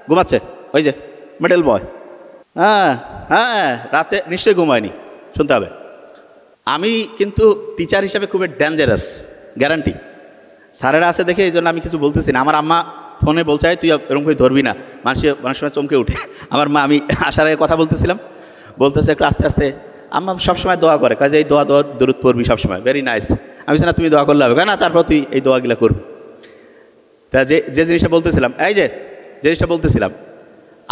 [SPEAKER 1] ঘুমাচ্ছে ওই যে মিডল বয়, হ্যাঁ হ্যাঁ, রাতে নিশ্চয়ই ঘুমায়নি, শুনতে হবে। আমি কিন্তু টিচার হিসাবে খুবই ডেঞ্জারাস, গ্যারান্টি। স্যারেরা আছে দেখে এই জন্য আমি কিছু বলতেছি না। আমার আম্মা ফোনে বলছে, তুই এরকম করে ধরবি না, মানুষ সময় চমকে উঠে। আমার মা, আমি আসার আগে কথা বলতেছিলাম, বলতেছে একটু আস্তে আস্তে। আম্মা সবসময় দোয়া করে, কাজে এই দোয়া দরুদ পড়বি সবসময়, ভেরি নাইস। আমি না, তুমি দোয়া করলে হবে না, তারপর তুই এই দোয়াগুলো করবি। তা যে জিনিসটা বলতেছিলাম, এই যে জিনিসটা বলতেছিলাম,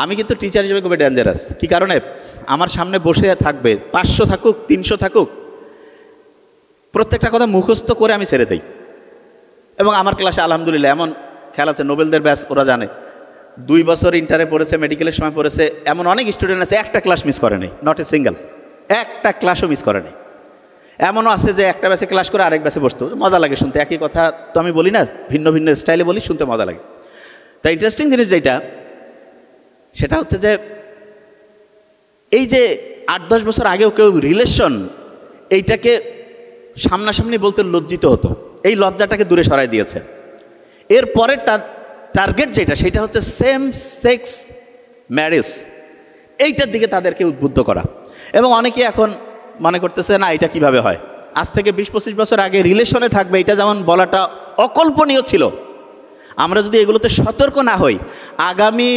[SPEAKER 1] আমি কিন্তু টিচার হিসেবে খুবই ডেঞ্জারাস। কী কারণে? আমার সামনে বসে থাকবে 500 থাকুক, 300 থাকুক, প্রত্যেকটা কথা মুখস্থ করে আমি ছেড়ে দিই। এবং আমার ক্লাসে আলহামদুলিল্লাহ এমন খেয়াল আছে, নোবেলদের ব্যাচ ওরা জানে, 2 বছর ইন্টারে পড়েছে, মেডিকেলের সময় পড়েছে, এমন অনেক স্টুডেন্ট আছে একটা ক্লাস মিস করে নেই, নট এ সিঙ্গেল, একটা ক্লাসও মিস করে নেই। এমনও আছে যে একটা ব্যাচে ক্লাস করে আরেক ব্যাচে বসতো, মজা লাগে শুনতে। একই কথা তো আমি বলি না, ভিন্ন ভিন্ন স্টাইলে বলি, শুনতে মজা লাগে। তাই ইন্টারেস্টিং জিনিস যেটা, সেটা হচ্ছে যে এই যে 8-10 বছর আগেও কেউ রিলেশন এইটাকে সামনাসামনি বলতে লজ্জিত হতো, এই লজ্জাটাকে দূরে সরাই দিয়েছে। এরপরে তার টার্গেট যেটা, সেটা হচ্ছে সেম সেক্স ম্যারেজ, এইটার দিকে তাদেরকে উদ্বুদ্ধ করা। এবং অনেকে এখন মনে করতেছে না, এটা কিভাবে হয়। আজ থেকে 20-25 বছর আগে রিলেশনে থাকবে, এটা যেমন বলাটা অকল্পনীয় ছিল। আমরা যদি এগুলোতে সতর্ক না হই, আগামী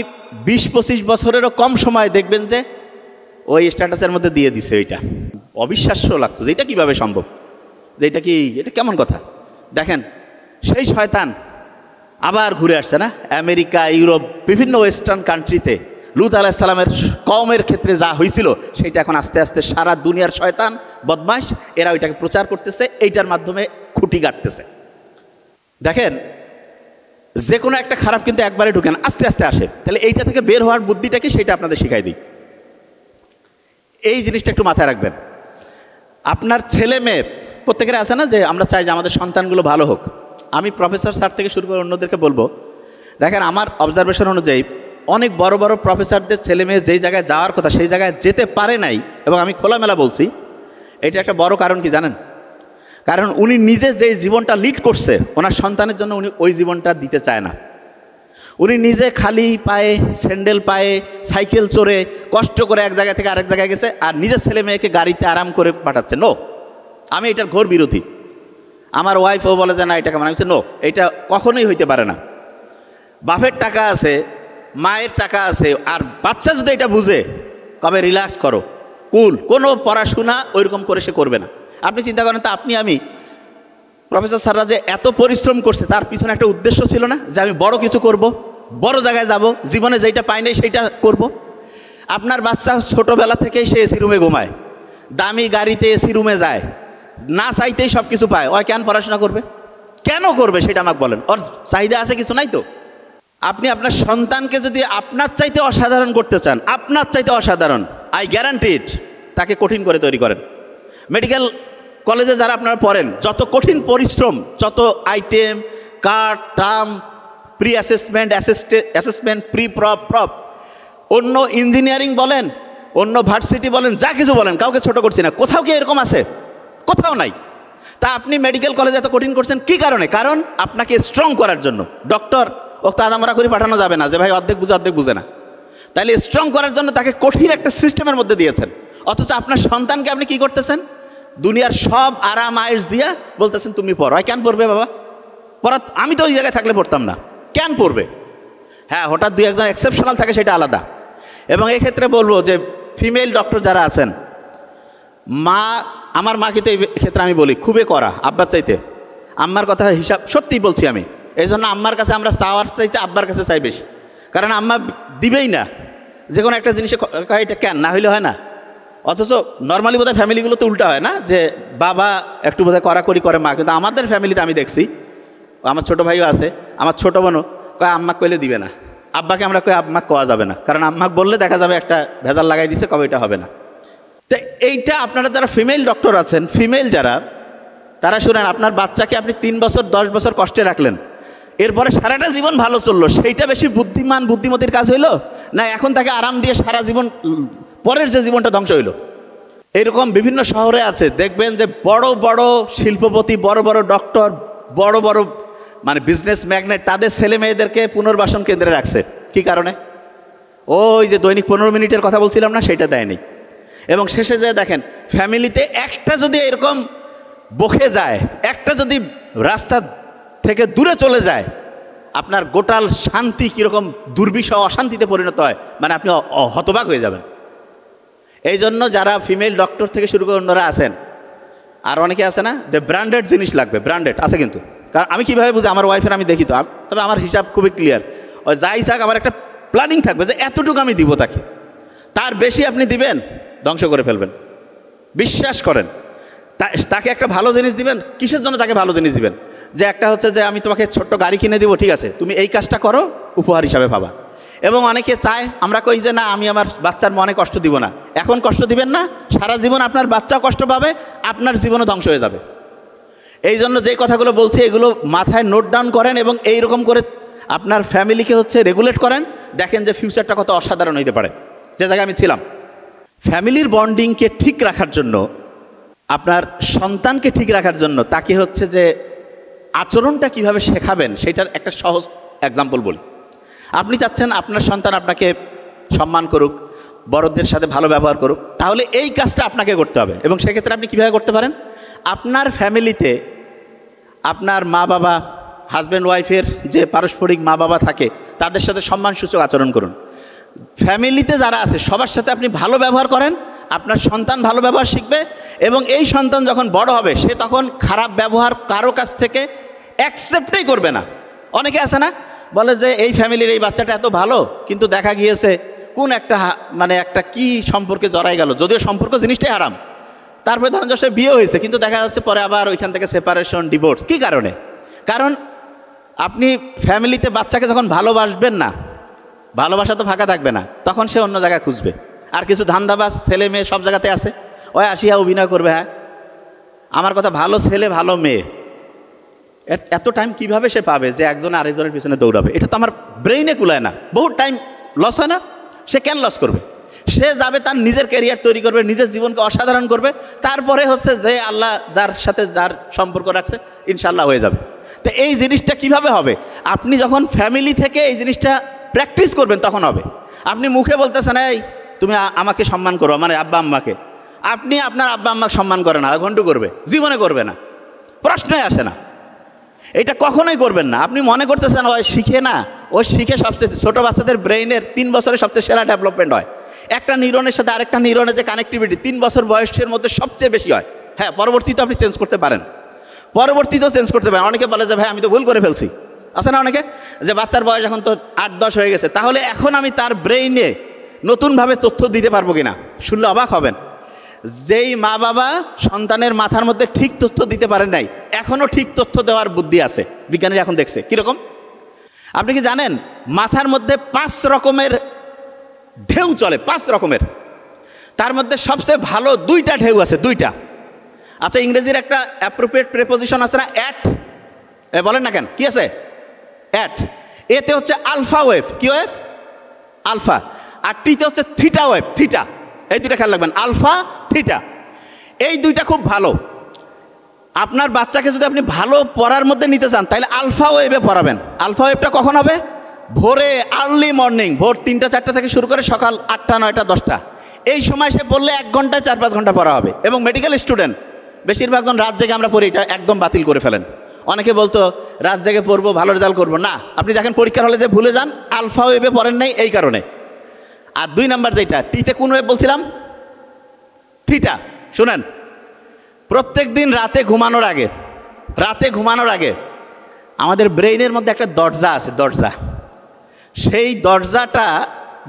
[SPEAKER 1] 20-25 বছরেরও কম সময় দেখবেন যে ওই স্ট্যাটাসের মধ্যে দিয়ে দিছে। ওইটা অবিশ্বাস্য লাগতো যে এটা কীভাবে সম্ভব, যে এটা কেমন কথা। দেখেন, সেই শয়তান আবার ঘুরে আসছে না, আমেরিকা, ইউরোপ, বিভিন্ন ওয়েস্টার্ন কান্ট্রিতে লূত আলাইহিস সালামের কওমের ক্ষেত্রে যা হয়েছিল, সেটা এখন আস্তে আস্তে সারা দুনিয়ার শয়তান, বদমাশ, এরা ওইটাকে প্রচার করতেছে, এইটার মাধ্যমে খুঁটি গাঁটতেছে। দেখেন, যে কোনো একটা খারাপ কিন্তু একবারে ঢুকে না, আস্তে আস্তে আসে। তাহলে এইটা থেকে বের হওয়ার বুদ্ধিটা কি, সেটা আপনাদের শিখাই দিই। এই জিনিসটা একটু মাথায় রাখবেন। আপনার ছেলে মেয়ে প্রত্যেকের আছে না যে আমরা চাই যে আমাদের সন্তানগুলো ভালো হোক। আমি প্রফেসর স্যার থেকে শুরু করে অন্যদেরকে বলবো, দেখেন আমার অবজারভেশন অনুযায়ী অনেক বড় বড় প্রফেসরদের ছেলে মেয়ে যেই জায়গায় যাওয়ার কথা সেই জায়গায় যেতে পারে নাই। এবং আমি খোলামেলা বলছি, এটা একটা বড় কারণ কি জানেন? কারণ উনি নিজে যেই জীবনটা লিড করছে, ওনার সন্তানের জন্য উনি ওই জীবনটা দিতে চায় না। উনি নিজে খালি পায়ে, স্যান্ডেল পায়ে, সাইকেল চড়ে কষ্ট করে এক জায়গা থেকে আরেক জায়গায় গেছে, আর নিজের ছেলে মেয়েকে গাড়িতে আরাম করে পাঠাচ্ছে। নো, আমি এটার ঘোর বিরোধী। আমার ওয়াইফও বলে যে না, এটা কেমন। আমি বলছি নো, এটা কখনোই হইতে পারে না। বাপের টাকা আছে, মায়ের টাকা আছে, আর বাচ্চা যদি এটা বুঝে, কবে রিল্যাক্স করো, কুল, কোনো পড়াশোনা ওইরকম করে সে করবে না। আপনি চিন্তা করেন তো, আপনি প্রফেসর স্যাররা যে এত পরিশ্রম করছে, তার পিছনে একটা উদ্দেশ্য ছিল না যে আমি বড় কিছু করব, বড় জায়গায় যাব, জীবনে যেটা পাই নাই সেইটা করব। আপনার বাচ্চা ছোটোবেলা থেকেই সে এসি রুমে ঘুমায়, দামি গাড়িতে এসি রুমে যায়, না চাইতেই সব কিছু পায়। ওই কেন পড়াশোনা করবে? কেন করবে সেটা আমাকে বলেন। ওর চাহিদা আছে কিছু নাই তো? আপনি আপনার সন্তানকে যদি আপনার চাইতে অসাধারণ করতে চান, আপনার চাইতে অসাধারণ, আই গ্যারান্টি ইট, তাকে কঠিন করে তৈরি করেন। মেডিকেল কলেজে যারা আপনারা পড়েন, যত কঠিন পরিশ্রম, যত item, card, term, pre assessment, pre prop, অন্য ইঞ্জিনিয়ারিং বলেন, অন্য ভার্সিটি বলেন, যা কিছু বলেন, কাউকে ছোট করছি না, কোথাও কি এরকম আছে? কোথাও নাই। তা আপনি মেডিকেল কলেজে এত কঠিন করছেন কি কারণে? কারণ আপনাকে স্ট্রং করার জন্য। ডক্টর ও তাদামরা করে পাঠানো যাবে না যে ভাই অর্ধেক বুঝে না। তাহলে স্ট্রং করার জন্য তাকে কঠিন একটা সিস্টেমের মধ্যে দিয়েছেন। অথচ আপনার সন্তানকে আপনি কি করতেছেন? দুনিয়ার সব আরাম আয়েস দিয়া বলতেছেন তুমি পড়ো। কেন পড়বে বাবা? আমি তো ওই জায়গায় থাকলে পড়তাম না, কেন পড়বে? হ্যাঁ, হঠাৎ 2-1 এক্সেপশনাল থাকে, সেটা আলাদা। এবং এক্ষেত্রে বলবো যে ফিমেল ডক্টর যারা আছেন, আমার মা কিন্তু এই ক্ষেত্রে আমি বলি খুবই করা, আব্বার চাইতে। আম্মার কথা হিসাব সত্যিই বলছি আমি। এই জন্য আম্মার কাছে আমরা চাওয়ার চাইতে আব্বার কাছে চাই বেশি, কারণ আম্মা দিবেই না। যে কোনো একটা জিনিসে এটা কেন না হইলে হয় না। অথচ নর্মালি বোধহয় ফ্যামিলিগুলো তো উল্টা হয় না, যে বাবা একটু বোধহয় কড়াকড়ি করে মা। কিন্তু আমাদের ফ্যামিলিতে আমি দেখছি, আমার ছোটো ভাইও আছে, আমার ছোটো বোনও কয় আম্মা কইলে দিবে না, আব্বাকে আমরা কই আম্মা কোয়া যাবে না, কারণ আম্মা বললে দেখা যাবে একটা ভেজাল লাগাই দিছে, কবে এটা হবে না। তো এইটা আপনারা যারা ফিমেল ডক্টর আছেন, ফিমেল যারা, তারা শুনেন, আপনার বাচ্চাকে আপনি 3 বছর 10 বছর কষ্টে রাখলেন, এরপরে সারাটা জীবন ভালো চললো, সেইটা বেশি বুদ্ধিমতির কাজ হইলো না এখন তাকে আরাম দিয়ে সারা জীবন পরের যে জীবনটা ধ্বংস হইলো? এরকম বিভিন্ন শহরে আছে, দেখবেন যে বড় বড় শিল্পপতি, বড় বড় ডক্টর, বড় বড় মানে বিজনেস ম্যাগনেট তাদের ছেলে মেয়েদেরকে পুনর্বাসন কেন্দ্রে রাখছে। কি কারণে? ওই যে দৈনিক 15 মিনিটের কথা বলছিলাম না, সেটা দেয়নি। এবং শেষে যে দেখেন, ফ্যামিলিতে একটা যদি এরকম বকে যায়, একটা যদি রাস্তা থেকে দূরে চলে যায়, আপনার গোটাল শান্তি কীরকম দুর্বিষহ অশান্তিতে পরিণত হয়, মানে আপনি হতবাক হয়ে যাবেন। এই জন্য যারা ফিমেল ডক্টর থেকে শুরু করে অন্যরা আছেন, আর অনেকে আছে না যে ব্র্যান্ডেড জিনিস লাগবে, ব্র্যান্ডেড আছে কিন্তু। কারণ আমি কীভাবে বুঝি, আমার ওয়াইফের আমি দেখি তো, তবে আমার হিসাব খুবই ক্লিয়ার। ওই যাই থাক, আমার একটা প্ল্যানিং থাকবে যে এতটুকু আমি দিব তাকে, তার বেশি আপনি দিবেন ধ্বংস করে ফেলবেন। বিশ্বাস করেন, তাকে একটা ভালো জিনিস দিবেন, কিসের জন্য তাকে ভালো জিনিস দিবেন? যে একটা হচ্ছে যে আমি তোমাকে ছোট্ট গাড়ি কিনে দিব, ঠিক আছে, তুমি এই কাজটা করো, উপহার হিসাবে পাবা। এবং অনেকে চায়, আমরা কই যে না, আমি আমার বাচ্চার মনে কষ্ট দিব না। এখন কষ্ট দিবেন না, সারা জীবন আপনার বাচ্চাও কষ্ট পাবে, আপনার জীবনও ধ্বংস হয়ে যাবে। এই জন্য যে কথাগুলো বলছি, এগুলো মাথায় নোট ডাউন করেন এবং এইরকম করে আপনার ফ্যামিলিকে হচ্ছে রেগুলেট করেন। দেখেন যে ফিউচারটা কত অসাধারণ হইতে পারে। যে জায়গায় আমি ছিলাম, ফ্যামিলির বন্ডিংকে ঠিক রাখার জন্য, আপনার সন্তানকে ঠিক রাখার জন্য তাকে হচ্ছে যে আচরণটা কিভাবে শেখাবেন, সেটার একটা সহজ এক্সাম্পল বলি। আপনি চাচ্ছেন আপনার সন্তান আপনাকে সম্মান করুক, বড়দের সাথে ভালো ব্যবহার করুক, তাহলে এই কাজটা আপনাকে করতে হবে। এবং সেক্ষেত্রে আপনি কীভাবে করতে পারেন? আপনার ফ্যামিলিতে আপনার মা বাবা, হাজব্যান্ড ওয়াইফের যে পারস্পরিক মা বাবা থাকে, তাদের সাথে সম্মানসূচক আচরণ করুন। ফ্যামিলিতে যারা আছে সবার সাথে আপনি ভালো ব্যবহার করেন, আপনার সন্তান ভালো ব্যবহার শিখবে। এবং এই সন্তান যখন বড় হবে, সে তখন খারাপ ব্যবহার কারো কাছ থেকে অ্যাকসেপ্টই করবে না। অনেকে আছে না, বলে যে এই ফ্যামিলির এই বাচ্চাটা এত ভালো, কিন্তু দেখা গিয়েছে কোন একটা মানে একটা কি সম্পর্কে জড়াই গেল, যদিও সম্পর্ক জিনিসটাই হারাম। তারপরে ধরেন যে সে বিয়ে হয়েছে, কিন্তু দেখা যাচ্ছে পরে আবার ওইখান থেকে সেপারেশন, ডিভোর্স। কি কারণে? কারণ আপনি ফ্যামিলিতে বাচ্চাকে যখন ভালোবাসবেন না, ভালোবাসা তো ফাঁকা থাকবে না, তখন সে অন্য জায়গায় খুঁজবে। আর কিছু ধান্দাবাজ ছেলে মেয়ে সব জায়গাতে আছে, ওই আসিয়া অভিনয় করবে। হ্যাঁ, আমার কথা, ভালো ছেলে ভালো মেয়ে, এত টাইম কিভাবে সে পাবে যে একজন আরেকজনের পিছনে দৌড়াবে? এটা তো আমার ব্রেইনে কুলায় না। বহু টাইম লস হয় না? সে কেন লস করবে? সে যাবে, তার নিজের ক্যারিয়ার তৈরি করবে, নিজের জীবনকে অসাধারণ করবে, তারপরে হচ্ছে যে আল্লাহ যার সাথে যার সম্পর্ক রাখছে ইনশাল্লাহ হয়ে যাবে। তো এই জিনিসটা কিভাবে হবে? আপনি যখন ফ্যামিলি থেকে এই জিনিসটা প্র্যাকটিস করবেন তখন হবে। আপনি মুখে বলতেছেন এই তুমি আমাকে সম্মান করো, মানে আব্বা আম্মাকে, আপনি আপনার আব্বা আম্মাকে সম্মান করে না, ঘন্টু করবে, জীবনে করবে না, প্রশ্নই আসে না। এটা কখনোই করবেন না। আপনি মনে করতেছেন ওই শিখে না, ওই শিখে সবচেয়ে ছোটো বাচ্চাদের ব্রেইনের 3 বছরে সবচেয়ে সেরা ডেভেলপমেন্ট হয়। একটা নিউরনের সাথে আরেকটা নিউরনের যে কানেক্টিভিটি 3 বছর বয়সের মধ্যে সবচেয়ে বেশি হয়। হ্যাঁ, পরবর্তীতে আপনি চেঞ্জ করতে পারেন, পরবর্তীতেও চেঞ্জ করতে পারেন। অনেকে বলে যে ভাই আমি তো ভুল করে ফেলছি, আছে না অনেকে, যে বাচ্চার বয়স এখন তো 8-10 হয়ে গেছে, তাহলে এখন আমি তার ব্রেইনে নতুনভাবে তথ্য দিতে পারবো কিনা। শুনলে অবাক হবেন, যেই মা বাবা সন্তানের মাথার মধ্যে ঠিক তথ্য দিতে পারেন নাই, এখনও ঠিক তথ্য দেওয়ার বুদ্ধি আছে। বিজ্ঞানীরা এখন দেখছে কীরকম। আপনি কি জানেন মাথার মধ্যে 5 রকমের ঢেউ চলে, 5 রকমের। তার মধ্যে সবচেয়ে ভালো 2টা ঢেউ আছে, 2টা। আচ্ছা, ইংরেজির একটা অ্যাপ্রোপ্রিয়েট প্রেপোজিশন আছে না, অ্যাট, বলেন না কেন, কি আছে? অ্যাট। এতে হচ্ছে আলফা ওয়েভ। কি ওয়েভ? আলফা। আর টিতে হচ্ছে থিটা ওয়েভ, থিটা। এই 2টা খেয়াল রাখবেন, আলফা থিটা। এই 2টা খুব ভালো। আপনার বাচ্চাকে যদি আপনি ভালো পড়ার মধ্যে নিতে চান, তাহলে আলফা ওয়েভে পড়াবেন। আলফা ওয়েভটা কখন হবে? ভোরে, আর্লি মর্নিং, ভোর 3টা-4টা থেকে শুরু করে সকাল 8টা, 9টা, 10টা। এই সময় সে পড়লে 1 ঘন্টায় 4-5 ঘন্টা পড়া হবে। এবং মেডিকেল স্টুডেন্ট বেশিরভাগজন রাত জেগে আমরা পড়ি, এটা একদম বাতিল করে ফেলেন। অনেকে বলতো রাত জেগে পড়বো, ভালো রেজাল্ট করবো না। আপনি দেখেন পরীক্ষার হলে যে ভুলে যান, আলফা ওয়েভে পড়েন নাই এই কারণে। আর 2 নাম্বার যেটা, টিতে কোন ওয়েভ বলছিলাম? থিটা। শুনেন, প্রত্যেক দিন রাতে ঘুমানোর আগে আমাদের ব্রেইনের মধ্যে একটা দরজা আছে, দরজা। সেই দরজাটা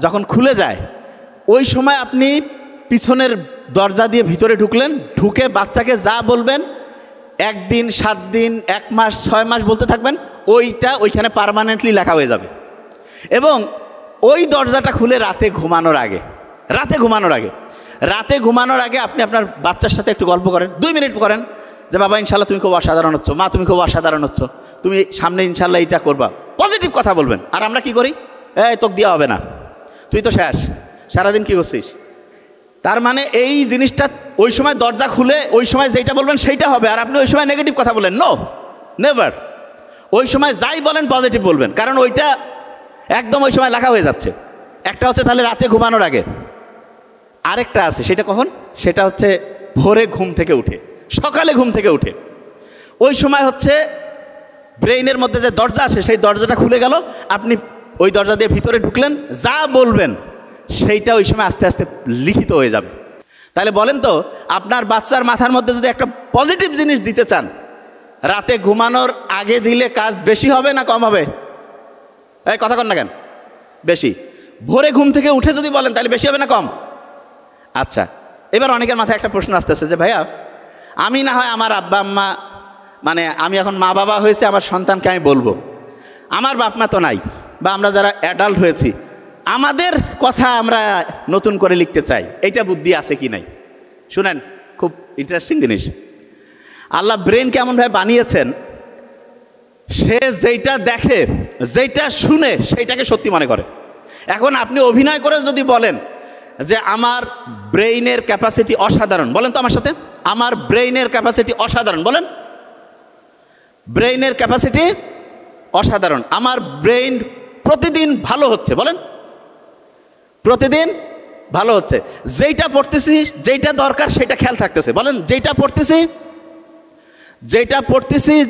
[SPEAKER 1] যখন খুলে যায়, ওই সময় আপনি পিছনের দরজা দিয়ে ভিতরে ঢুকলেন, ঢুকে বাচ্চাকে যা বলবেন, 1 দিন, 7 দিন, 1 মাস, 6 মাস বলতে থাকবেন, ওইটা ওইখানে পার্মানেন্টলি লেখা হয়ে যাবে। এবং ওই দরজাটা খুলে রাতে ঘুমানোর আগে আপনি আপনার বাচ্চার সাথে একটু গল্প করেন, 2 মিনিট করেন, যে বাবা ইনশাল্লাহ তুমি খুব অসাধারণ হচ্ছ, মা তুমি খুব অসাধারণ হচ্ছ, তুমি সামনে ইনশাল্লাহ এইটা করবা, পজিটিভ কথা বলবেন। আর আমরা কি করি, এই তোকে দেওয়া হবে না, তুই তো শেষ, সারাদিন কী করছিস। তার মানে এই জিনিসটা ওই সময় দরজা খুলে ওই সময় যেটা বলবেন সেইটা হবে, আর আপনি ওই সময় নেগেটিভ কথা বলেন, নো নেভার। ওই সময় যাই বলেন পজিটিভ বলবেন, কারণ ওইটা একদম ওই সময় লেখা হয়ে যাচ্ছে। একটা হচ্ছে তাহলে রাতে ঘুমানোর আগে, আরেকটা আছে সেটা কখন, সেটা হচ্ছে ভোরে ঘুম থেকে উঠে, সকালে ঘুম থেকে উঠে। ওই সময় হচ্ছে ব্রেইনের মধ্যে যে দরজা আছে সেই দরজাটা খুলে গেল, আপনি ওই দরজা দিয়ে ভিতরে ঢুকলেন, যা বলবেন সেইটা ওই সময় আস্তে আস্তে লিখিত হয়ে যাবে। তাহলে বলেন তো, আপনার বাচ্চার মাথার মধ্যে যদি একটা পজিটিভ জিনিস দিতে চান, রাতে ঘুমানোর আগে দিলে কাজ বেশি হবে না কম হবে? এই কথা কন না কেন, বেশি। ভোরে ঘুম থেকে উঠে যদি বলেন তাহলে বেশি হবে না কম? আচ্ছা, এবার অনেকের মাথায় একটা প্রশ্ন আসতেছে যে ভাইয়া, আমি না হয় আমার আব্বা আম্মা, মানে আমি এখন মা বাবা হয়েছে, আমার সন্তানকে আমি বলবো, আমার বাপ মা তো নাই, বা আমরা যারা অ্যাডাল্ট হয়েছি আমাদের কথা আমরা নতুন করে লিখতে চাই, এইটা বুদ্ধি আছে কি নাই? শুনেন, খুব ইন্টারেস্টিং জিনিস। আল্লাহ ব্রেন কেমনভাবে বানিয়েছেন, সে যেইটা দেখে যেইটা শুনে সেইটাকে সত্যি মনে করে। এখন আপনি অভিনয় করে যদি বলেন যে আমার ব্রেইনের ক্যাপাসিটি অসাধারণ, বলেন তো আমার সাথে, আমার ব্রেইনের ক্যাপাসিটি অসাধারণ, বলেন ব্রেইনের ক্যাপাসিটি অসাধারণ, আমার ব্রেইন প্রতিদিন ভালো হচ্ছে, বলেন প্রতিদিন ভালো হচ্ছে, যেইটা পড়তেছি যেইটা দরকার সেটা খেয়াল থাকতেছে, বলেন যেইটা পড়তেছি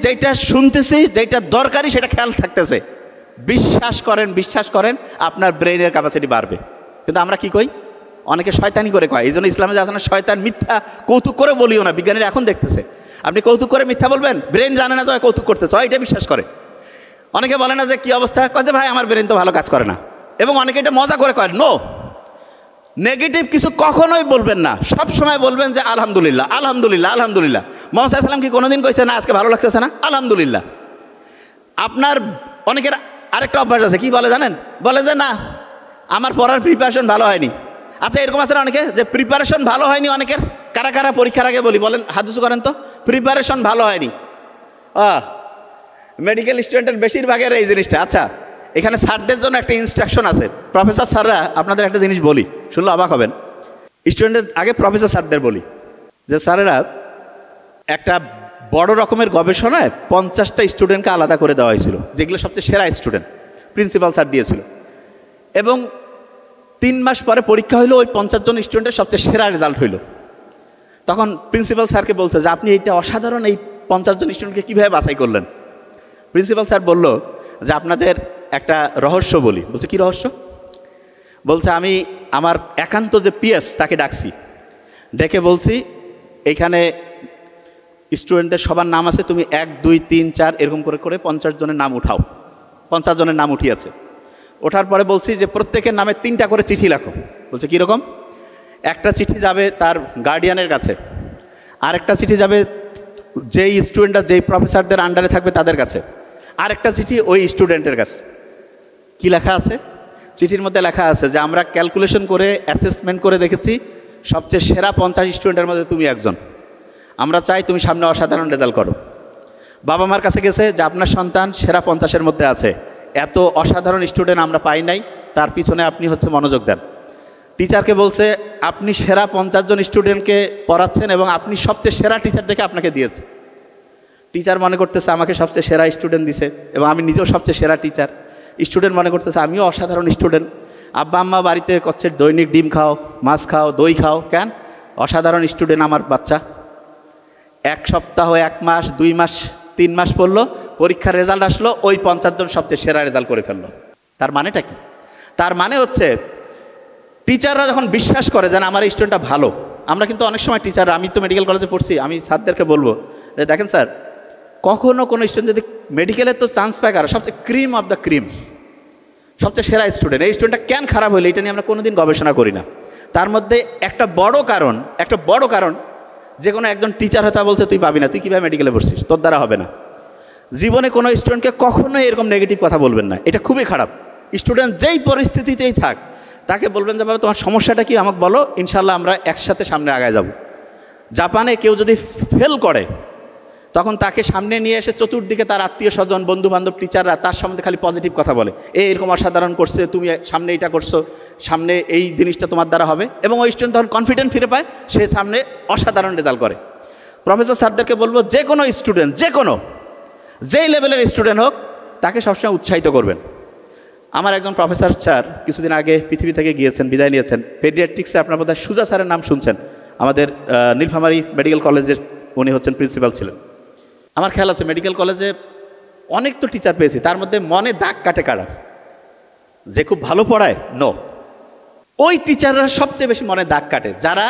[SPEAKER 1] যেইটা শুনতেছি যেইটা দরকারি সেটা খেয়াল থাকতেছে। বিশ্বাস করেন আপনার ব্রেইনের ক্যাপাসিটি বাড়বে। কিন্তু আমরা কি কই, অনেকে শয়তানি করে কয়, এই জন্য ইসলামে যে আছে না, শয়তান মিথ্যা কৌতুক করে বলিও না, বিজ্ঞানীরা এখন দেখতেছে আপনি কৌতুক করে মিথ্যা বলবেন, ব্রেন জানে না তো কৌতুক করতেছে, এটা বিশ্বাস করে। অনেকে বলে না যে কি অবস্থা, কয় যে ভাই আমার ব্রেন তো ভালো কাজ করে না, এবং অনেকে এটা মজা করে কয়। নো, নেগেটিভ কিছু কখনোই বলবেন না, সব সময় বলবেন যে আলহামদুলিল্লাহ আলহামদুলিল্লাহ আলহামদুলিল্লাহ। মোহাম্মদ সাল্লাল্লাহু আলাইহি ওয়াসাল্লাম কি কোনোদিন কইছে না আজকে ভালো লাগতেছে না, আলহামদুলিল্লাহ। আপনার অনেকের আরেকটা অভ্যাস আছে, কি বলে জানেন, বলে যে না আমার পড়ার প্রিপারেশন ভালো হয়নি। আচ্ছা, এরকম আছে না অনেকে যে প্রিপারেশন ভালো হয়নি অনেকের, কারা কারা পরীক্ষার আগে বলি, বলেন হাত উঁচু করেন তো, প্রিপারেশন ভালো হয়নি। মেডিকেল স্টুডেন্টের বেশিরভাগের এই জিনিসটা। আচ্ছা, এখানে স্যারদের জন্য একটা ইনস্ট্রাকশন আছে, প্রফেসর স্যাররা আপনাদের একটা জিনিস বলি, শুনলে অবাক হবেন। স্টুডেন্টদের আগে প্রফেসর স্যারদের বলি যে স্যারেরা একটা বড় রকমের গবেষণায় 50টা স্টুডেন্টকে আলাদা করে দেওয়া হয়েছিল, যেগুলো সবচেয়ে সেরা স্টুডেন্ট, প্রিন্সিপাল স্যার দিয়েছিল। এবং 3 মাস পরে পরীক্ষা হইলো, ওই 50 জন স্টুডেন্টের সবচেয়ে সেরা রেজাল্ট হইল। তখন প্রিন্সিপাল স্যারকে বলছে যে আপনি এইটা অসাধারণ, এই 50 জন স্টুডেন্টকে কীভাবে বাছাই করলেন? প্রিন্সিপাল স্যার বলল যে আপনাদের একটা রহস্য বলি। বলছে কি রহস্য? বলছে আমি আমার একান্ত যে পিএস তাকে ডাকছি, ডেকে বলছি এইখানে স্টুডেন্টদের সবার নাম আছে, তুমি 1 2 3 4 এরকম করে করে 50 জনের নাম উঠাও। 50 জনের নাম উঠিয়েছে। ওঠার পরে বলছি যে প্রত্যেকের নামে 3টা করে চিঠি লেখো। বলছে কীরকম? একটা চিঠি যাবে তার গার্ডিয়ানের কাছে, আরেকটা চিঠি যাবে যেই স্টুডেন্টরা যেই প্রফেসরদের আন্ডারে থাকবে তাদের কাছে, আরেকটা চিঠি ওই স্টুডেন্টের কাছে। কি লেখা আছে চিঠির মধ্যে? লেখা আছে যে আমরা ক্যালকুলেশন করে অ্যাসেসমেন্ট করে দেখেছি সবচেয়ে সেরা 50 স্টুডেন্টের মধ্যে তুমি একজন, আমরা চাই তুমি সামনে অসাধারণ রেজাল্ট করো। বাবা মার কাছে গেছে যে আপনার সন্তান সেরা 50-এর মধ্যে আছে, এত অসাধারণ স্টুডেন্ট আমরা পাই নাই, তার পিছনে আপনি হচ্ছে মনোযোগ দেন। টিচারকে বলছে আপনি সেরা 50 জন স্টুডেন্টকে পড়াচ্ছেন এবং আপনি সবচেয়ে সেরা টিচার দেখে আপনাকে দিয়েছে। টিচার মনে করতেছে আমাকে সবচেয়ে সেরা স্টুডেন্ট দিছে এবং আমি নিজেও সবচেয়ে সেরা টিচার। স্টুডেন্ট মনে করতেছে আমিও অসাধারণ স্টুডেন্ট। আব্বা আম্মা বাড়িতে করছে দৈনিক ডিম খাও, মাছ খাও, দই খাও, কেন? অসাধারণ স্টুডেন্ট আমার বাচ্চা। 1 সপ্তাহ, 1 মাস, 2 মাস, 3 মাস পড়লো, পরীক্ষার রেজাল্ট আসলো, ওই 50 জন সবচেয়ে সেরা রেজাল্ট করে ফেললো। তার মানেটা কি? তার মানে হচ্ছে টিচাররা যখন বিশ্বাস করে যেন আমার এই স্টুডেন্টটা ভালো। আমরা কিন্তু অনেক সময় টিচার, আমি তো মেডিকেল কলেজে পড়ছি, আমি স্যারদেরকে বলবো যে দেখেন স্যার, কখনো কোনো স্টুডেন্ট যদি মেডিকেলে তো চান্স পায় কারো সবচেয়ে ক্রিম অফ দ্য ক্রিম, সবচেয়ে সেরা স্টুডেন্ট, এই স্টুডেন্টটা কেন খারাপ হইলো এটা নিয়ে আমরা কোনোদিন গবেষণা করি না। তার মধ্যে একটা বড় কারণ যে কোনো একজন টিচার হয়তো বলছে তুই পাবি না, তুই কীভাবে মেডিকেলে পড়ছিস, তোর দ্বারা হবে না। জীবনে কোনো স্টুডেন্টকে কখনোই এরকম নেগেটিভ কথা বলবেন না, এটা খুবই খারাপ। স্টুডেন্ট যেই পরিস্থিতিতেই থাক তাকে বলবেন যে বাবা তোমার সমস্যাটা কি আমাকে বলো, ইনশাল্লাহ আমরা একসাথে সামনে আগায় যাব। জাপানে কেউ যদি ফেল করে তখন তাকে সামনে নিয়ে এসে চতুর্দিকে তার আত্মীয় স্বজন, বন্ধু বান্ধব, টিচাররা তার সম্বন্ধে খালি পজিটিভ কথা বলে, এরকম অসাধারণ করছে, তুমি সামনে এটা করছো, সামনে এই জিনিসটা তোমার দ্বারা হবে। এবং ওই স্টুডেন্ট তখন কনফিডেন্ট ফিরে পায়, সে সামনে অসাধারণ রেজাল্ট করে। প্রফেসর স্যারদেরকে বলবো, যে কোনো স্টুডেন্ট, যেই লেভেলের স্টুডেন্ট হোক, তাকে সবসময় উৎসাহিত করবেন। আমার একজন প্রফেসর স্যার কিছুদিন আগে পৃথিবী থেকে গিয়েছেন, বিদায় নিয়েছেন। পেডিয়াট্রিক্সে আপনার বোধহয় সুজা স্যারের নাম শুনছেন, আমাদের নীলফামারী মেডিকেল কলেজের উনি হচ্ছেন প্রিন্সিপাল ছিলেন। আমার খেয়াল আছে মেডিকেল কলেজে অনেক তো টিচার পেয়েছি, তার মধ্যে মনে দাগ কাটে কারা, যে খুব ভালো পড়ায় নো, ওই টিচাররা সবচেয়ে বেশি মনে দাগ কাটে যারা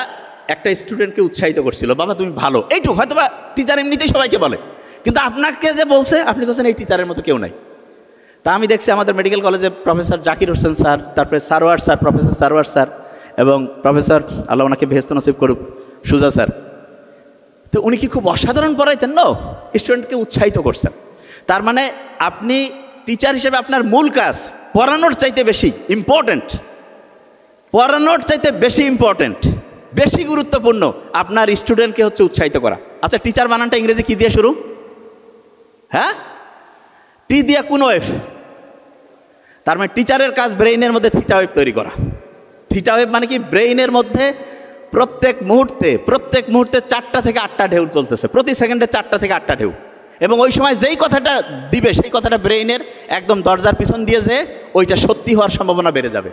[SPEAKER 1] একটা স্টুডেন্টকে উৎসাহিত করছিল, বাবা তুমি ভালো, এইটুকু হয়তো বা টিচার এমনিতেই সবাইকে বলে, কিন্তু আপনাকে যে বলছে আপনি বলছেন এই টিচারের মতো কেউ নাই। তা আমি দেখছি আমাদের মেডিকেল কলেজে প্রফেসর জাকির হোসেন স্যার, তারপরে Sarwar sir, professor Sarwar sir, এবং প্রফেসর আল্লাহ ওনাকে বেহেশত নসিব করুক সুজা স্যার, তো উনি কি খুব অসাধারণ পড়াইতেন? না, স্টুডেন্টকে উৎসাহিত করছেন। তার মানে আপনি টিচার হিসেবে আপনার মূল কাজ পড়ানোর চাইতে বেশি ইম্পর্ট্যান্ট, বেশি গুরুত্বপূর্ণ আপনার স্টুডেন্টকে হচ্ছে উৎসাহিত করা। আচ্ছা, টিচার বানানটা ইংরেজি কি দিয়ে শুরু? হ্যাঁ, টি দিয়া কোন ওয়েভ। তার মানে টিচারের কাজ ব্রেইনের মধ্যে থিটা ওয়েভ তৈরি করা। থিটা ওয়েভ মানে কি? ব্রেইনের মধ্যে প্রত্যেক মুহূর্তে 4টা থেকে 8টা ঢেউ চলতেছে, প্রতি সেকেন্ডে 4টা থেকে 8টা ঢেউ। এবং ওই সময় যেই কথাটা দিবে সেই কথাটা ব্রেইনের একদম দরজার পিছন দিয়ে যে ওইটা সত্যি হওয়ার সম্ভাবনা বেড়ে যাবে।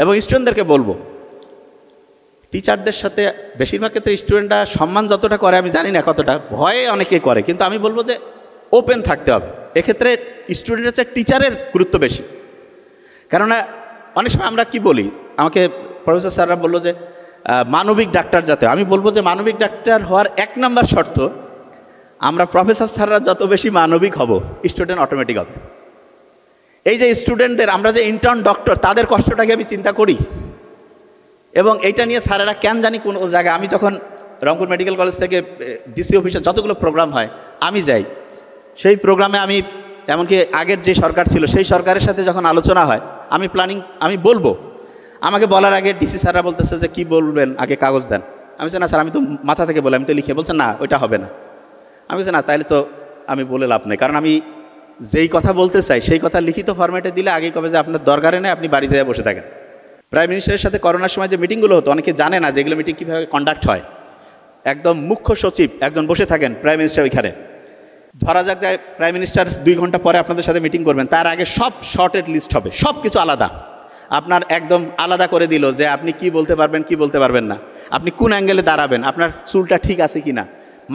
[SPEAKER 1] এবং স্টুডেন্টদেরকে বলবো, টিচারদের সাথে বেশিরভাগ ক্ষেত্রে স্টুডেন্টরা সম্মান যতটা করে আমি জানি না কতটা, ভয়ে অনেকে করে, কিন্তু আমি বলবো যে ওপেন থাকতে হবে। এক্ষেত্রে স্টুডেন্টের চেয়ে টিচারের গুরুত্ব বেশি। কেননা অনেক সময় আমরা কি বলি, আমাকে প্রফেসর স্যাররা বললো যে মানবিক ডাক্তার যাতে, আমি বলবো যে মানবিক ডাক্তার হওয়ার 1 নম্বর শর্ত, আমরা প্রফেসর স্যাররা যত বেশি মানবিক হব স্টুডেন্ট অটোমেটিক হবে। এই যে স্টুডেন্টদের, আমরা যে ইন্টার্ন ডক্টর, তাদের কষ্টটাকে আমি চিন্তা করি। এবং এইটা নিয়ে স্যারেরা কেন জানি কোন জায়গায়, আমি যখন রংপুর মেডিকেল কলেজ থেকে ডিসি অফিসে যতগুলো প্রোগ্রাম হয় আমি যাই, সেই প্রোগ্রামে আমি এমনকি আগের যে সরকার ছিল সেই সরকারের সাথে যখন আলোচনা হয়, আমি বলবো, আমাকে বলার আগে ডিসি স্যাররা বলতেছে যে কি বলবেন, আগে কাগজ দেন। আমি বলছি না স্যার, আমি তো মাথা থেকে বলি, আমি তো লিখে। বলছে না, ওইটা হবে না। আমি বলছি না, তাইলে তো আমি বলে লাভ নেই, কারণ আমি যেই কথা বলতে চাই সেই কথা লিখিত ফরম্যাটে দিলে আগেই কবে যে আপনার দরকারে নেই, আপনি বাড়িতে বসে থাকেন। প্রাইম মিনিস্টারের সাথে করোনার সময় যে মিটিংগুলো হতো, অনেকে জানে না যে এগুলো মিটিং কীভাবে কন্ডাক্ট হয়। একদম মুখ্য সচিব একজন বসে থাকেন, প্রাইম মিনিস্টার ওইখানে, ধরা যাক যায় প্রাইম মিনিস্টার 2 ঘন্টা পরে আপনাদের সাথে মিটিং করবেন, তার আগে সব শর্টেড লিস্ট হবে, সব কিছু আলাদা, আপনার একদম আলাদা করে দিল যে আপনি কি বলতে পারবেন, কি বলতে পারবেন না, আপনি কোন অ্যাঙ্গেলে দাঁড়াবেন, আপনার চুলটা ঠিক আছে কি না,